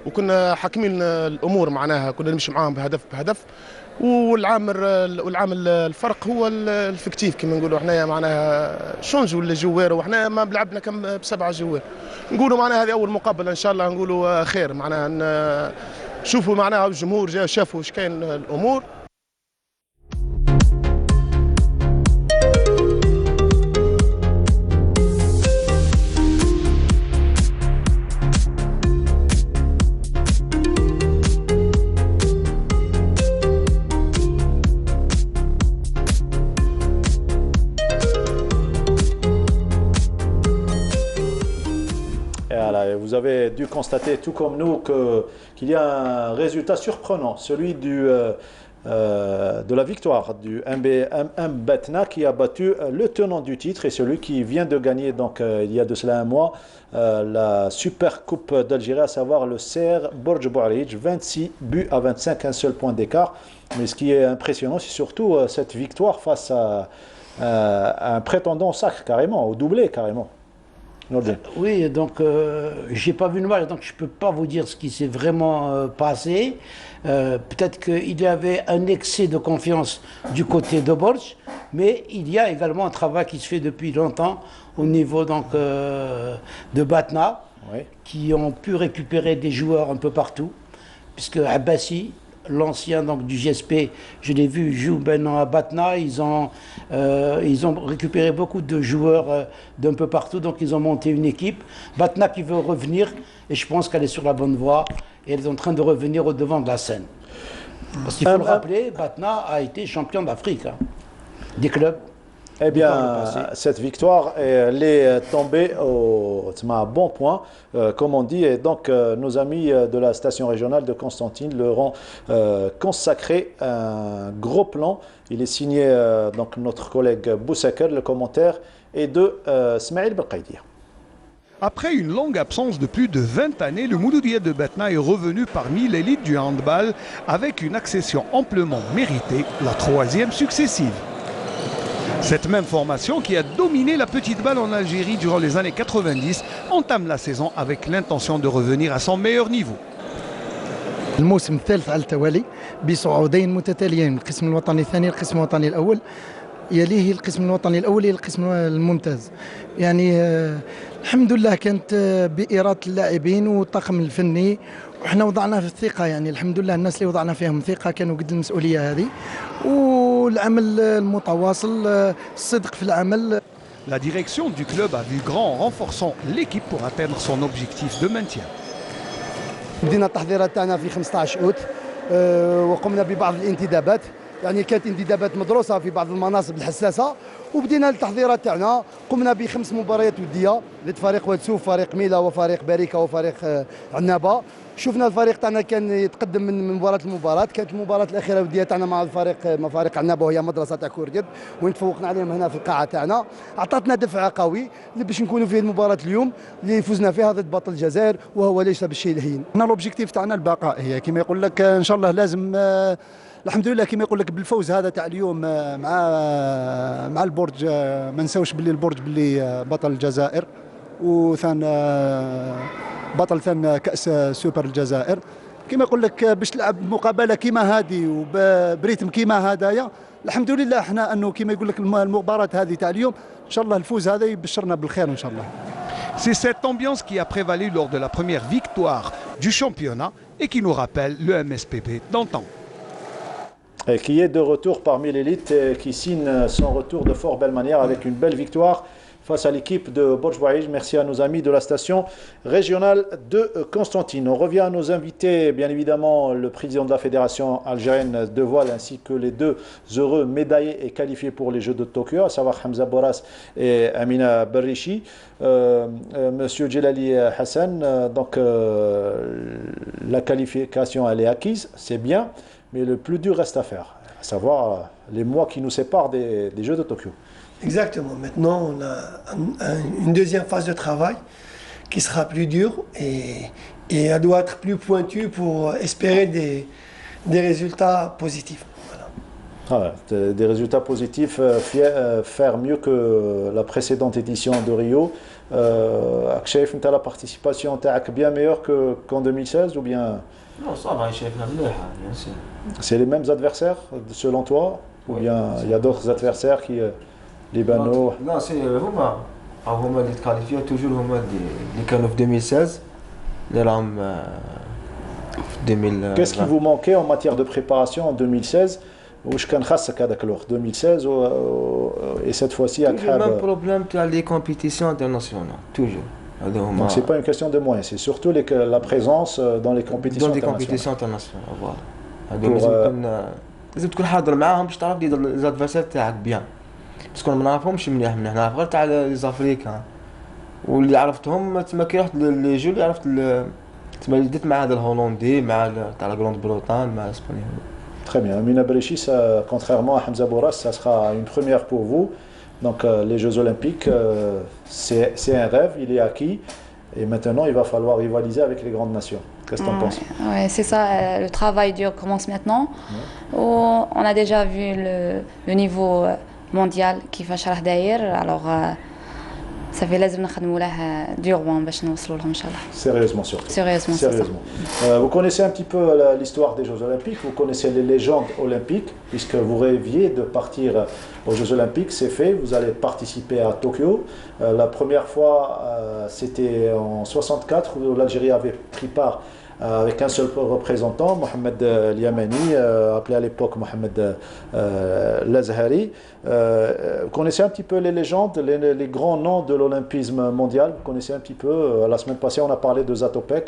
Speaker 6: وكنا حاكمين الامور معناها كنا نمشي معاهم بهدف والعامل الفرق هو الفكتيف كما نقولوا حنايا معناها شونجوا الجوار وحنا ما لعبنا كم ب7 جوار. نقولوا معناها هذه اول مقابله ان شاء الله نقولوا خير معناها شوفوا معناها الجمهور جا شافوا اش كاين الامور.
Speaker 1: Vous avez dû constater, tout comme nous, qu'il y a un résultat surprenant, celui de la victoire du MBM Batna qui a battu le tenant du titre et celui qui vient de gagner, donc il y a de cela un mois, la Super Coupe d'Algérie, à savoir le CR Borj Bouarij, 26 buts à 25, un seul point d'écart. Mais ce qui est impressionnant, c'est surtout cette victoire face à un prétendant au sacre, carrément, au doublé, carrément.
Speaker 2: Oui, donc j'ai pas vu le match, donc je peux pas vous dire ce qui s'est vraiment passé. Peut-être qu'il y avait un excès de confiance du côté de Borj, mais il y a également un travail qui se fait depuis longtemps au niveau donc de Batna, qui ont pu récupérer des joueurs un peu partout, puisque Abbassi, l'ancien donc du GSP, je l'ai vu, joue maintenant à Batna. Ils ont récupéré beaucoup de joueurs d'un peu partout, donc ils ont monté une équipe. Batna qui veut revenir, et je pense qu'elle est sur la bonne voie, et elle est en train de revenir au devant de la scène. Parce qu'il faut le rappeler, Batna a été champion d'Afrique, des clubs.
Speaker 1: Eh bien, cette victoire, elle est tombée à bon point, comme on dit, et donc nos amis de la station régionale de Constantine leur ont consacré un gros plan. Il est signé donc notre collègue Boussaker, le commentaire, et de Smaïl Belkaidia.
Speaker 7: Après une longue absence de plus de 20 années, le Mouloudia de Batna est revenu parmi l'élite du handball avec une accession amplement méritée, la 3e successive. Cette même formation qui a dominé la petite balle en Algérie durant les années 90 entame la saison avec l'intention de revenir à son meilleur niveau.
Speaker 23: الموسم الثالث على التوالي بصعودين متتاليين من القسم الوطني الثاني للقسم الوطني الأول يليه القسم الوطني الأول إلى القسم الممتاز. يعني الحمد لله كانت بإرادة اللاعبين والطاقم الفني وحنا وضعنا في الثقة، يعني الحمد لله الناس اللي وضعنا فيهم ثقة كانوا قد المسؤولية هذه والعمل المتواصل الصدق في العمل.
Speaker 7: La direction du club a vu grand en renforçant l'équipe pour atteindre son objectif de maintien.
Speaker 23: بدينا التحضيرات تاعنا في 15 أوت وقمنا ببعض الانتدابات، يعني كانت انتدابات مدروسة في بعض المناصب الحساسة وبدينا التحضيرات تاعنا. قمنا ب5 مباريات ودية ضد فريق واتسوف، فريق ميلا وفريق باريكا وفريق عنابة. شفنا الفريق تاعنا كان يتقدم من مباراة لمباراة. كانت المباراة الأخيرة ودية تاعنا مع فريق عنابة وهي مدرسة تاع كورديد وين تفوقنا عليهم هنا في القاعة تاعنا. عطاتنا دفع قوي باش نكونوا في المباراة اليوم اللي فزنا فيها ضد بطل الجزائر وهو ليس بالشيء الهين.
Speaker 24: احنا لوبجيكتيف تاعنا البقاء، هي كما يقول لك ان شاء الله لازم الحمد لله كما يقول لك بالفوز هذا تاع اليوم مع البرج. ما نساوش باللي البرج باللي بطل الجزائر وثان بطل ثان كأس سوبر الجزائر. كما يقول لك باش تلعب مقابله كيما هذه وبريتم كيما هدايا، الحمد لله احنا انه كما يقول لك المباراه هذه تاع اليوم ان شاء الله الفوز هذا يبشرنا بالخير ان شاء الله.
Speaker 7: C'est cette ambiance qui a prévalu lors de la première victoire du championnat et qui nous rappelle le MSPP d'antan.
Speaker 1: Et qui est de retour parmi l'élite et qui signe son retour de fort belle manière avec une belle victoire face à l'équipe de Borj Bouaïj. Merci à nos amis de la station régionale de Constantine. On revient à nos invités, bien évidemment le président de la fédération algérienne de voile ainsi que les deux heureux médaillés et qualifiés pour les Jeux de Tokyo, à savoir Hamza Boras et Amina Berrichi. Monsieur Djelali Hassan, donc la qualification elle est acquise, c'est bien, mais le plus dur reste à faire, à savoir les mois qui nous séparent des Jeux de Tokyo.
Speaker 5: Exactement. Maintenant, on a une deuxième phase de travail qui sera plus dure et elle doit être plus pointue pour espérer des résultats positifs.
Speaker 1: Voilà. Ah, des résultats positifs, faire mieux que la précédente édition de Rio. Akshef, tu as la participation bien meilleure qu'en 2016 ou bien?
Speaker 10: Non, ça va, bien sûr.
Speaker 1: C'est les mêmes adversaires selon toi? Ou bien il y a d'autres adversaires qui... Libano.
Speaker 10: Non, c'est هما اللي تكاليفيو توجور هما اللي كانوا في 2016 اللي راهم في 2000.
Speaker 1: Qu'est-ce qui vous manquait en matière de préparation en 2016 واش كان خاصك هذاك الوقت 2016 et cette fois-ci à
Speaker 10: le même problème تاع les compétitions internationales toujours.
Speaker 1: Donc c'est pas une question de moyens, c'est surtout la présence dans les compétitions
Speaker 10: internationales. Voilà. لازم تكون حاضر معاهم باش تعرف لي زادفيرسير تاعك بيان. بس كنا ما نعرفهمش مليح نعرف غير تاع لي زافريكان واللي عرفتهم تما كي رحت لي جو اللي عرفت تما اللي ديت مع هذا الهولندي مع تاع لا غروند بروتان مع الاسبانيول.
Speaker 1: Très bien. Amina Berrichi, contrairement à Hamza Boras, ça sera une première pour vous. Donc les Jeux Olympiques, c'est un rêve, il est acquis. Et maintenant, il va falloir rivaliser avec les grandes nations. Qu'est-ce que tu en penses?
Speaker 11: Oui, c'est ça. Le travail dur commence maintenant. On a déjà vu le niveau mondial كيفاش راه داير. Alors صافي لازم نخدموا له durement باش نوصلوا لهم ان شاء الله.
Speaker 1: Sérieusement surtout.
Speaker 11: Sérieusement.
Speaker 1: Vous connaissez un petit peu l'histoire des Jeux Olympiques, vous connaissez les légendes olympiques, puisque vous rêviez de partir aux Jeux Olympiques, c'est fait, vous allez participer à Tokyo. La première fois, c'était en 64, où l'Algérie avait pris part avec un seul représentant, Mohamed Liamani, appelé à l'époque Mohamed Lazhari. Vous connaissez un petit peu les légendes, les grands noms de l'olympisme mondial. Vous connaissez un petit peu, la semaine passée on a parlé de Zatopek.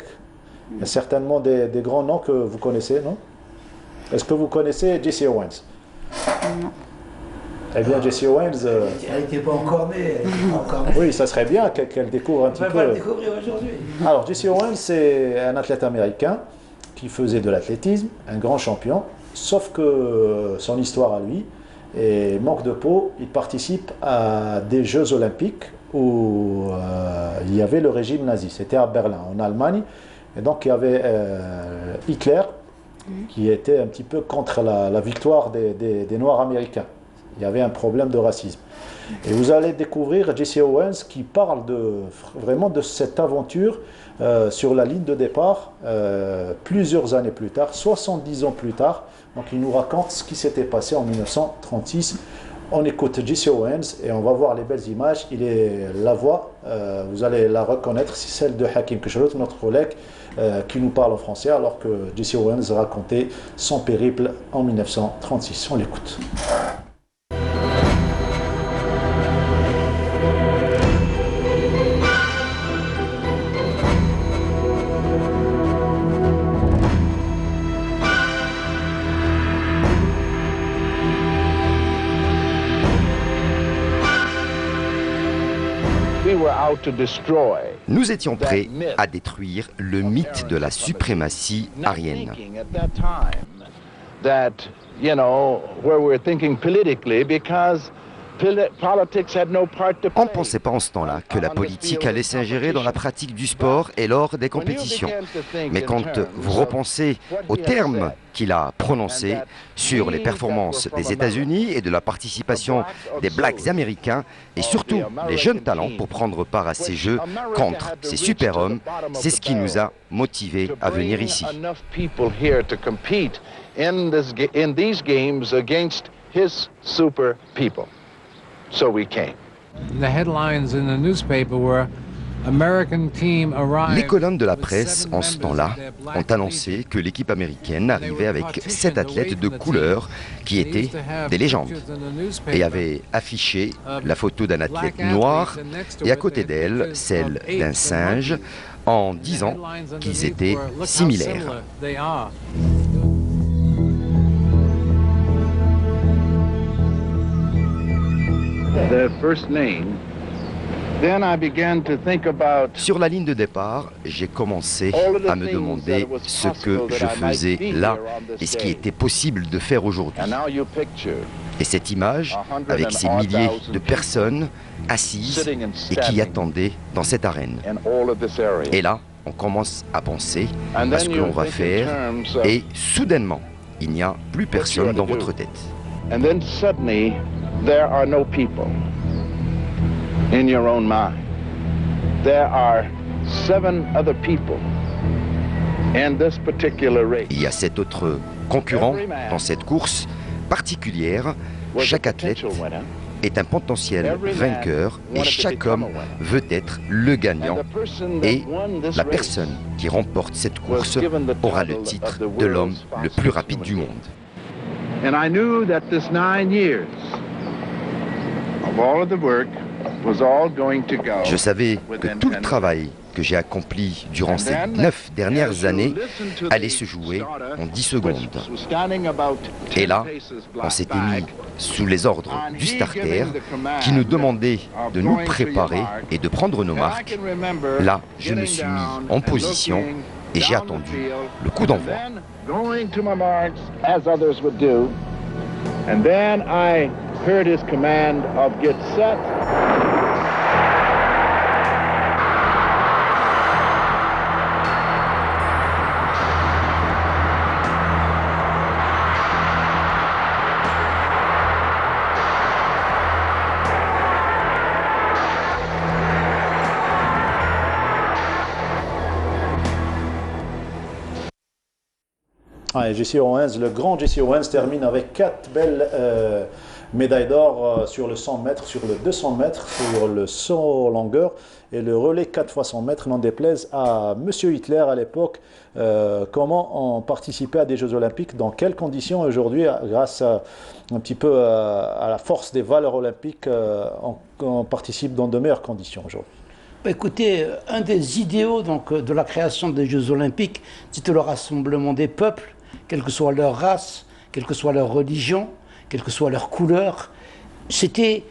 Speaker 1: Il y a certainement des grands noms que vous connaissez, non? Est-ce que vous connaissez Jesse Owens?
Speaker 11: Non.
Speaker 1: Eh bien, Jesse Owens...
Speaker 2: Elle n'était pas encore née.
Speaker 1: Oui, ça serait bien qu'elle découvre un petit peu.
Speaker 2: On va le découvrir aujourd'hui.
Speaker 1: Alors, Jesse Owens, c'est un athlète américain qui faisait de l'athlétisme, un grand champion, sauf que son histoire à lui, et manque de peau, il participe à des Jeux Olympiques où il y avait le régime nazi. C'était à Berlin, en Allemagne. Et donc, il y avait Hitler qui était un petit peu contre la victoire des Noirs américains. Il y avait un problème de racisme. Et vous allez découvrir Jesse Owens qui parle vraiment de cette aventure sur la ligne de départ plusieurs années plus tard, 70 ans plus tard. Donc il nous raconte ce qui s'était passé en 1936. On écoute Jesse Owens et on va voir les belles images. La voix, vous allez la reconnaître, c'est celle de Hakim Keshrout, notre collègue qui nous parle en français, alors que Jesse Owens racontait son périple en 1936. On l'écoute.
Speaker 4: Nous étions prêts à détruire le mythe de la suprématie aryenne. On ne pensait pas en ce temps-là que la politique allait s'ingérer dans la pratique du sport et lors des compétitions. Mais quand vous repensez aux termes qu'il a prononcés sur les performances des États-Unis et de la participation des Blacks américains et surtout les jeunes talents pour prendre part à ces jeux contre ces super-hommes, c'est ce qui nous a motivés à venir ici.
Speaker 8: So we came. The headlines in the newspaper were,
Speaker 4: Les colonnes de la presse, en ce temps-là, ont annoncé que l'équipe américaine arrivait avec 7 athlètes de couleur qui étaient des légendes et avaient affiché la photo d'un athlète noir et à côté d'elle, celle d'un singe, en disant qu'ils étaient similaires. Sur la ligne de départ, j'ai commencé à me demander ce que je faisais là et ce qui était possible de faire aujourd'hui. Et cette image, avec ces milliers de personnes assises et qui attendaient dans cette arène. Et là, on commence à penser à ce que l'on va faire et soudainement, il n'y a plus personne dans votre tête.
Speaker 8: In your own mind. There are 7 other people in this particular race.
Speaker 4: Il y a 7 autres concurrents dans cette course particulière. Chaque athlète est un potentiel vainqueur et chaque homme veut être le gagnant. Et la personne qui remporte cette course aura le titre de l'homme le plus rapide du monde.
Speaker 8: And I knew that this 9 years of all of the work.
Speaker 4: Je savais que tout le travail que j'ai accompli durant ces 9 dernières années allait se jouer en 10 secondes. Et là, on s'était mis sous les ordres du starter qui nous demandait de nous préparer et de prendre nos marques. Là, je me suis mis en position et j'ai attendu le coup d'envoi.
Speaker 8: And then I heard his command of get set.
Speaker 1: Jesse Owens, le grand Jesse Owens termine avec 4 belles médailles d'or sur le 100 mètres, sur le 200 mètres, sur le saut longueur et le relais 4 x 100 mètres, n'en déplaise à Monsieur Hitler à l'époque. Comment on participait à des Jeux Olympiques, dans quelles conditions aujourd'hui, grâce un petit peu à la force des valeurs olympiques, on participe dans de meilleures conditions aujourd'hui?
Speaker 2: Écoutez, un des idéaux donc, de la création des Jeux Olympiques, c'était le rassemblement des peuples, quelle que soit leur race, quelle que soit leur religion, quelle que soit leur couleur. C'était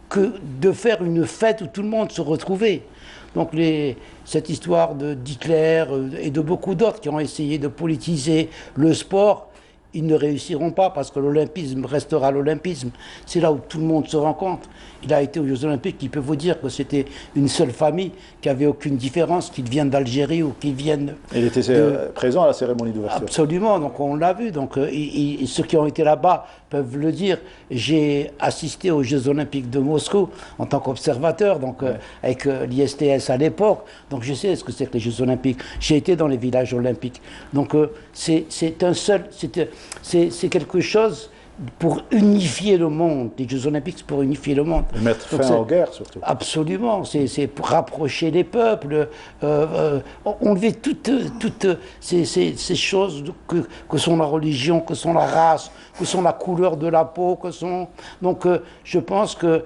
Speaker 2: que de faire une fête où tout le monde se retrouvait. Donc cette histoire d'Hitler et de beaucoup d'autres qui ont essayé de politiser le sport, ils ne réussiront pas parce que l'olympisme restera l'olympisme. C'est là où tout le monde se rencontre. Il a été aux Jeux Olympiques, il peut vous dire que c'était une seule famille, qui n'avait aucune différence, qu'ils viennent d'Algérie ou qu'ils viennent...
Speaker 1: Il était présent à la cérémonie d'ouverture.
Speaker 2: Absolument, donc on l'a vu. Donc, ceux qui ont été là-bas peuvent le dire. J'ai assisté aux Jeux Olympiques de Moscou en tant qu'observateur, donc avec l'ISTS à l'époque. Donc je sais ce que c'est que les Jeux Olympiques. J'ai été dans les villages olympiques. Donc c'est quelque chose pour unifier le monde. Les Jeux Olympiques, c'est pour unifier le monde.
Speaker 1: Et mettre fin aux guerres, surtout.
Speaker 2: Absolument. C'est pour rapprocher les peuples, enlever toutes ces choses que sont la religion, que sont la race, que sont la couleur de la peau, que sont... Donc, je pense que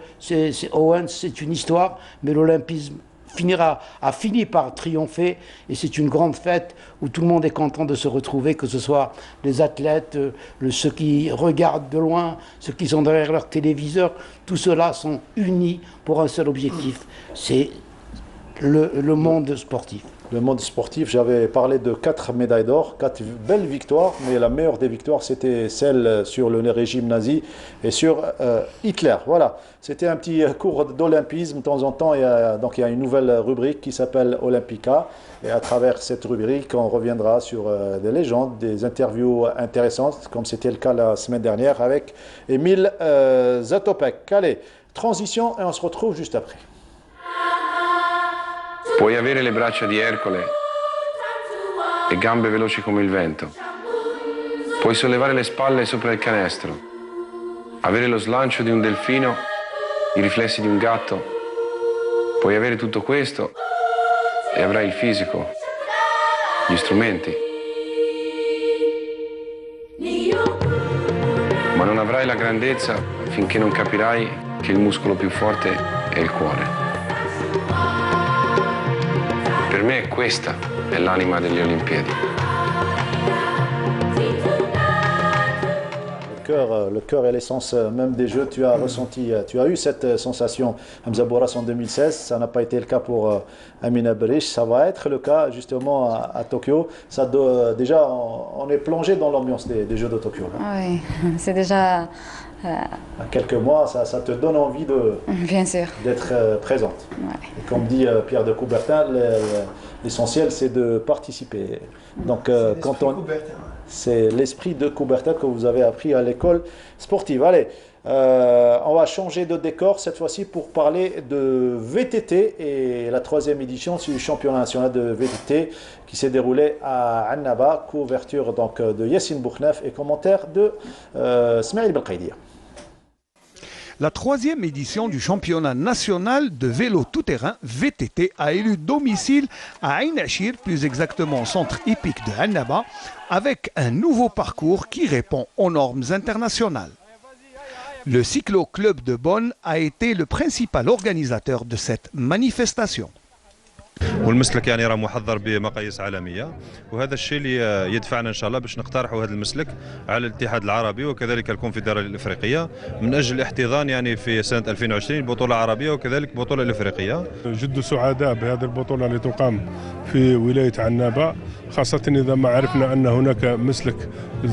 Speaker 2: Owens, c'est une histoire, mais l'olympisme a fini par triompher et c'est une grande fête où tout le monde est content de se retrouver, que ce soit les athlètes, ceux qui regardent de loin, ceux qui sont derrière leur téléviseur, tous ceux-là sont unis pour un seul objectif, c'est le monde sportif.
Speaker 1: Le monde sportif, j'avais parlé de 4 médailles d'or, 4 belles victoires, mais la meilleure des victoires, c'était celle sur le régime nazi et sur Hitler. Voilà, c'était un petit cours d'olympisme. De temps en temps, il y a une nouvelle rubrique qui s'appelle Olympica. Et à travers cette rubrique, on reviendra sur des légendes, des interviews intéressantes, comme c'était le cas la semaine dernière avec Emile Zatopek. Allez, transition et on se retrouve juste après.
Speaker 9: Puoi avere le braccia di Ercole e gambe veloci come il vento. Puoi sollevare le spalle sopra il canestro, avere lo slancio di un delfino, i riflessi di un gatto. Puoi avere tutto questo e avrai il fisico, gli strumenti. Ma non avrai la grandezza finché non capirai che il muscolo più forte è il cuore. Per me questa è l'anima delle Olimpiadi.
Speaker 1: Le cœur et l'essence même des Jeux, tu as ressenti, tu as eu cette sensation, Hamza Bourras en 2016, ça n'a pas été le cas pour Amina Berish, ça va être le cas justement à Tokyo. Ça déjà, on est plongé dans l'ambiance des Jeux de Tokyo.
Speaker 11: Oui, c'est déjà...
Speaker 1: À quelques mois, ça te donne envie d'être présente.
Speaker 11: Ouais.
Speaker 1: Et comme dit Pierre de Coubertin, l'essentiel c'est de participer. Donc quand on... C'est l'esprit de Coubertin que vous avez appris à l'école sportive. Allez, on va changer de décor cette fois-ci pour parler de VTT et la 3e édition du championnat national de VTT qui s'est déroulé à Annaba. Couverture donc de Yassine Boukhnaf et commentaire de Smaïl Belkaidia.
Speaker 7: La 3e édition du championnat national de vélo tout-terrain VTT a élu domicile à Ain Achir, plus exactement au centre hippique de Annaba, avec un nouveau parcours qui répond aux normes internationales. Le Cyclo-Club de Bonn a été le principal organisateur de cette manifestation.
Speaker 3: والمسلك يعني راه محضر بمقاييس عالميه وهذا الشيء اللي يدفعنا ان شاء الله باش نقترحوا هذا المسلك على الاتحاد العربي وكذلك الكونفدراليه الافريقيه من اجل الاحتضان يعني في سنه 2020 البطوله العربيه وكذلك البطوله الافريقيه.
Speaker 12: جد سعداء بهذه البطوله اللي تقام في ولايه عنابه خاصه اذا ما عرفنا ان هناك مسلك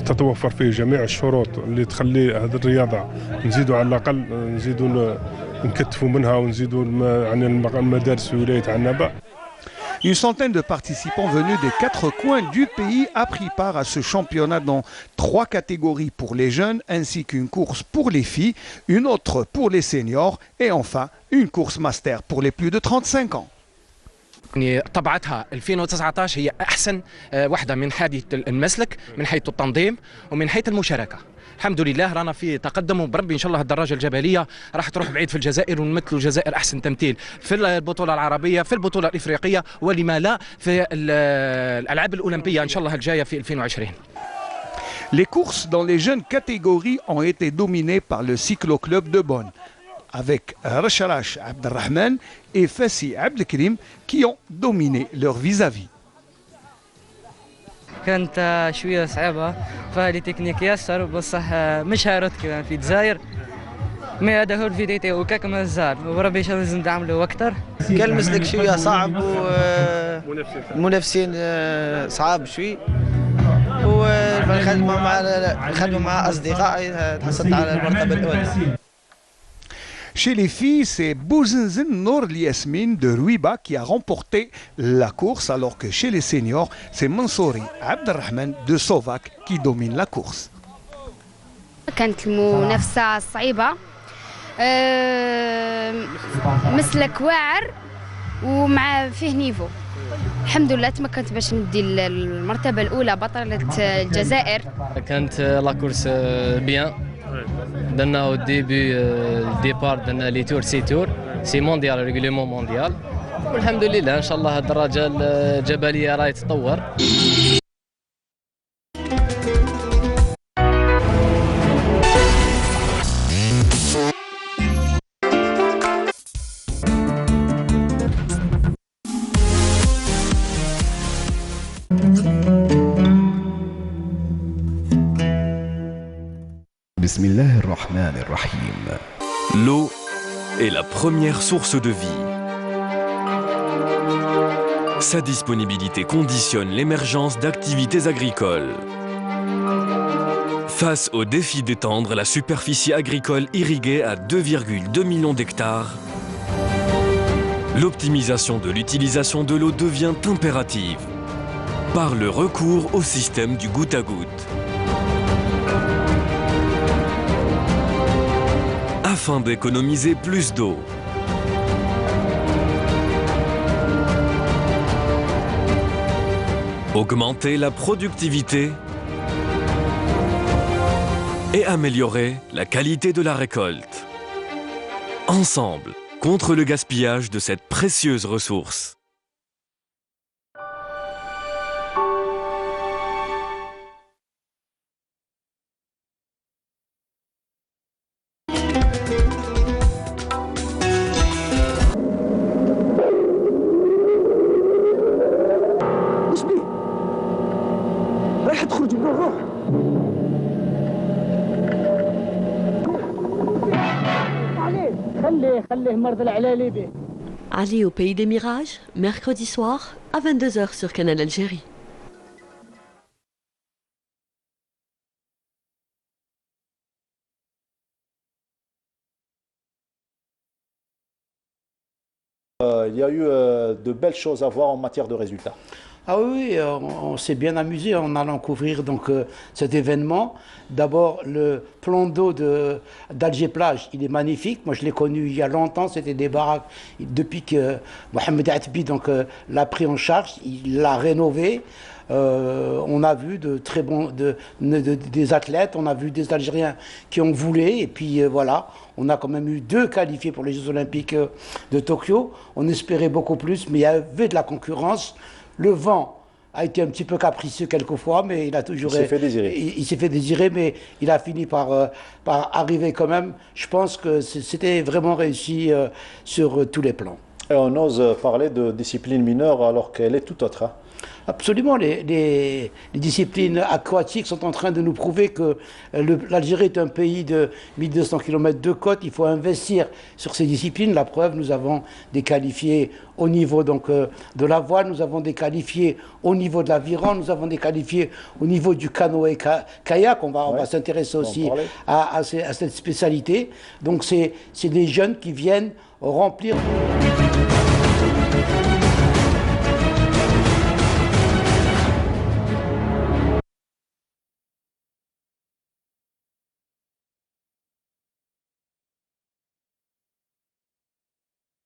Speaker 12: تتوفر فيه جميع الشروط اللي تخلي هذه الرياضه نزيدوا على الاقل نزيدوا نكتفوا منها ونزيدوا يعني المدارس في ولايه عنابه.
Speaker 7: Une centaine de participants venus des 4 coins du pays a pris part à ce championnat dans 3 catégories pour les jeunes ainsi qu'une course pour les filles, une autre pour les seniors et enfin une course master pour les plus de 35 ans.
Speaker 13: طبعتها 2019 هي أحسن واحدة من هذه المسلك من حيث التنظيم ومن حيث المشاركة. الحمد لله رانا في تقدم وبربي ان شاء الله الدراجه الجبليه راح تروح بعيد في الجزائر ونمثل الجزائر احسن تمثيل في البطوله العربيه في البطوله الافريقيه ولما لا في الالعاب الاولمبيه ان شاء الله الجايه في 2020.
Speaker 7: Les courses dans les jeunes catégories ont été dominées par le Cyclo-Club de Bonn, avec Racharash Abdelrahman et Fassi Abdelkrim qui ont dominé leur vis-à-vis.
Speaker 15: كانت شويه صعيبه فهذه تكنيك ياسر بصح مش هارد كمان في الجزائر مي هذا هو الفيديتي وكاك مازال وربي ان شاء الله لازم ندعملو اكثر.
Speaker 25: كان المسلك شويه صعب ومنافسين صعاب شوي ونخدموا مع اصدقائي تحصلت على المرتبه الاولى.
Speaker 7: Chez les filles, c'est Bouzenzen Nour Liasmine de Ruiba qui a remporté la course, alors que chez les seniors, c'est Mansouri Abdelrahman de Sovac qui domine la course.
Speaker 26: كانت المنافسة صعيبة مسلك واعر ومع فيه نيفو. الحمد لله تمكنت باش ندي المرتبة الأولى بطلة الجزائر.
Speaker 15: كانت لا كورس بيان. درنا au début départ درنا لي تور سي تور سي مونديال ريغوليمون مونديال والحمد لله ان شاء الله الدراجه الجبليه راهي تتطور.
Speaker 27: L'eau est la première source de vie. Sa disponibilité conditionne l'émergence d'activités agricoles. Face au défi d'étendre la superficie agricole irriguée à 2,2 millions d'hectares, l'optimisation de l'utilisation de l'eau devient impérative par le recours au système du goutte à goutte. Afin d'économiser plus d'eau. Augmenter la productivité et améliorer la qualité de la récolte. Ensemble, contre le gaspillage de cette précieuse ressource.
Speaker 16: Ali au pays des mirages, mercredi soir à 22h sur Canal Algérie.
Speaker 1: Il y a eu de belles choses à voir en matière de résultats.
Speaker 2: Ah oui, on s'est bien amusé en allant couvrir donc, cet événement. D'abord, le plan d'eau d'Alger-Plage, il est magnifique. Moi, je l'ai connu il y a longtemps. C'était des baraques. Depuis que Mohamed Atbi l'a pris en charge, il l'a rénové. On a vu de très bons, des athlètes, on a vu des Algériens qui ont voulu. Et puis voilà, on a quand même eu 2 qualifiés pour les Jeux Olympiques de Tokyo. On espérait beaucoup plus, mais il y avait de la concurrence. Le vent a été un petit peu capricieux quelquefois, mais il a toujours...
Speaker 1: Il s'est fait désirer.
Speaker 2: Il s'est fait désirer, mais il a fini par arriver quand même. Je pense que c'était vraiment réussi sur tous les plans.
Speaker 1: Et on ose parler de discipline mineure alors qu'elle est tout autre. Hein.
Speaker 2: Absolument, les disciplines aquatiques sont en train de nous prouver que l'Algérie est un pays de 1200 km de côte. Il faut investir sur ces disciplines. La preuve, nous avons des qualifiés au niveau donc, de la voile, nous avons des qualifiés au niveau de l'aviron, nous avons des qualifiés au niveau du canoë kayak. On va s'intéresser aussi à cette spécialité. Donc c'est des jeunes qui viennent remplir...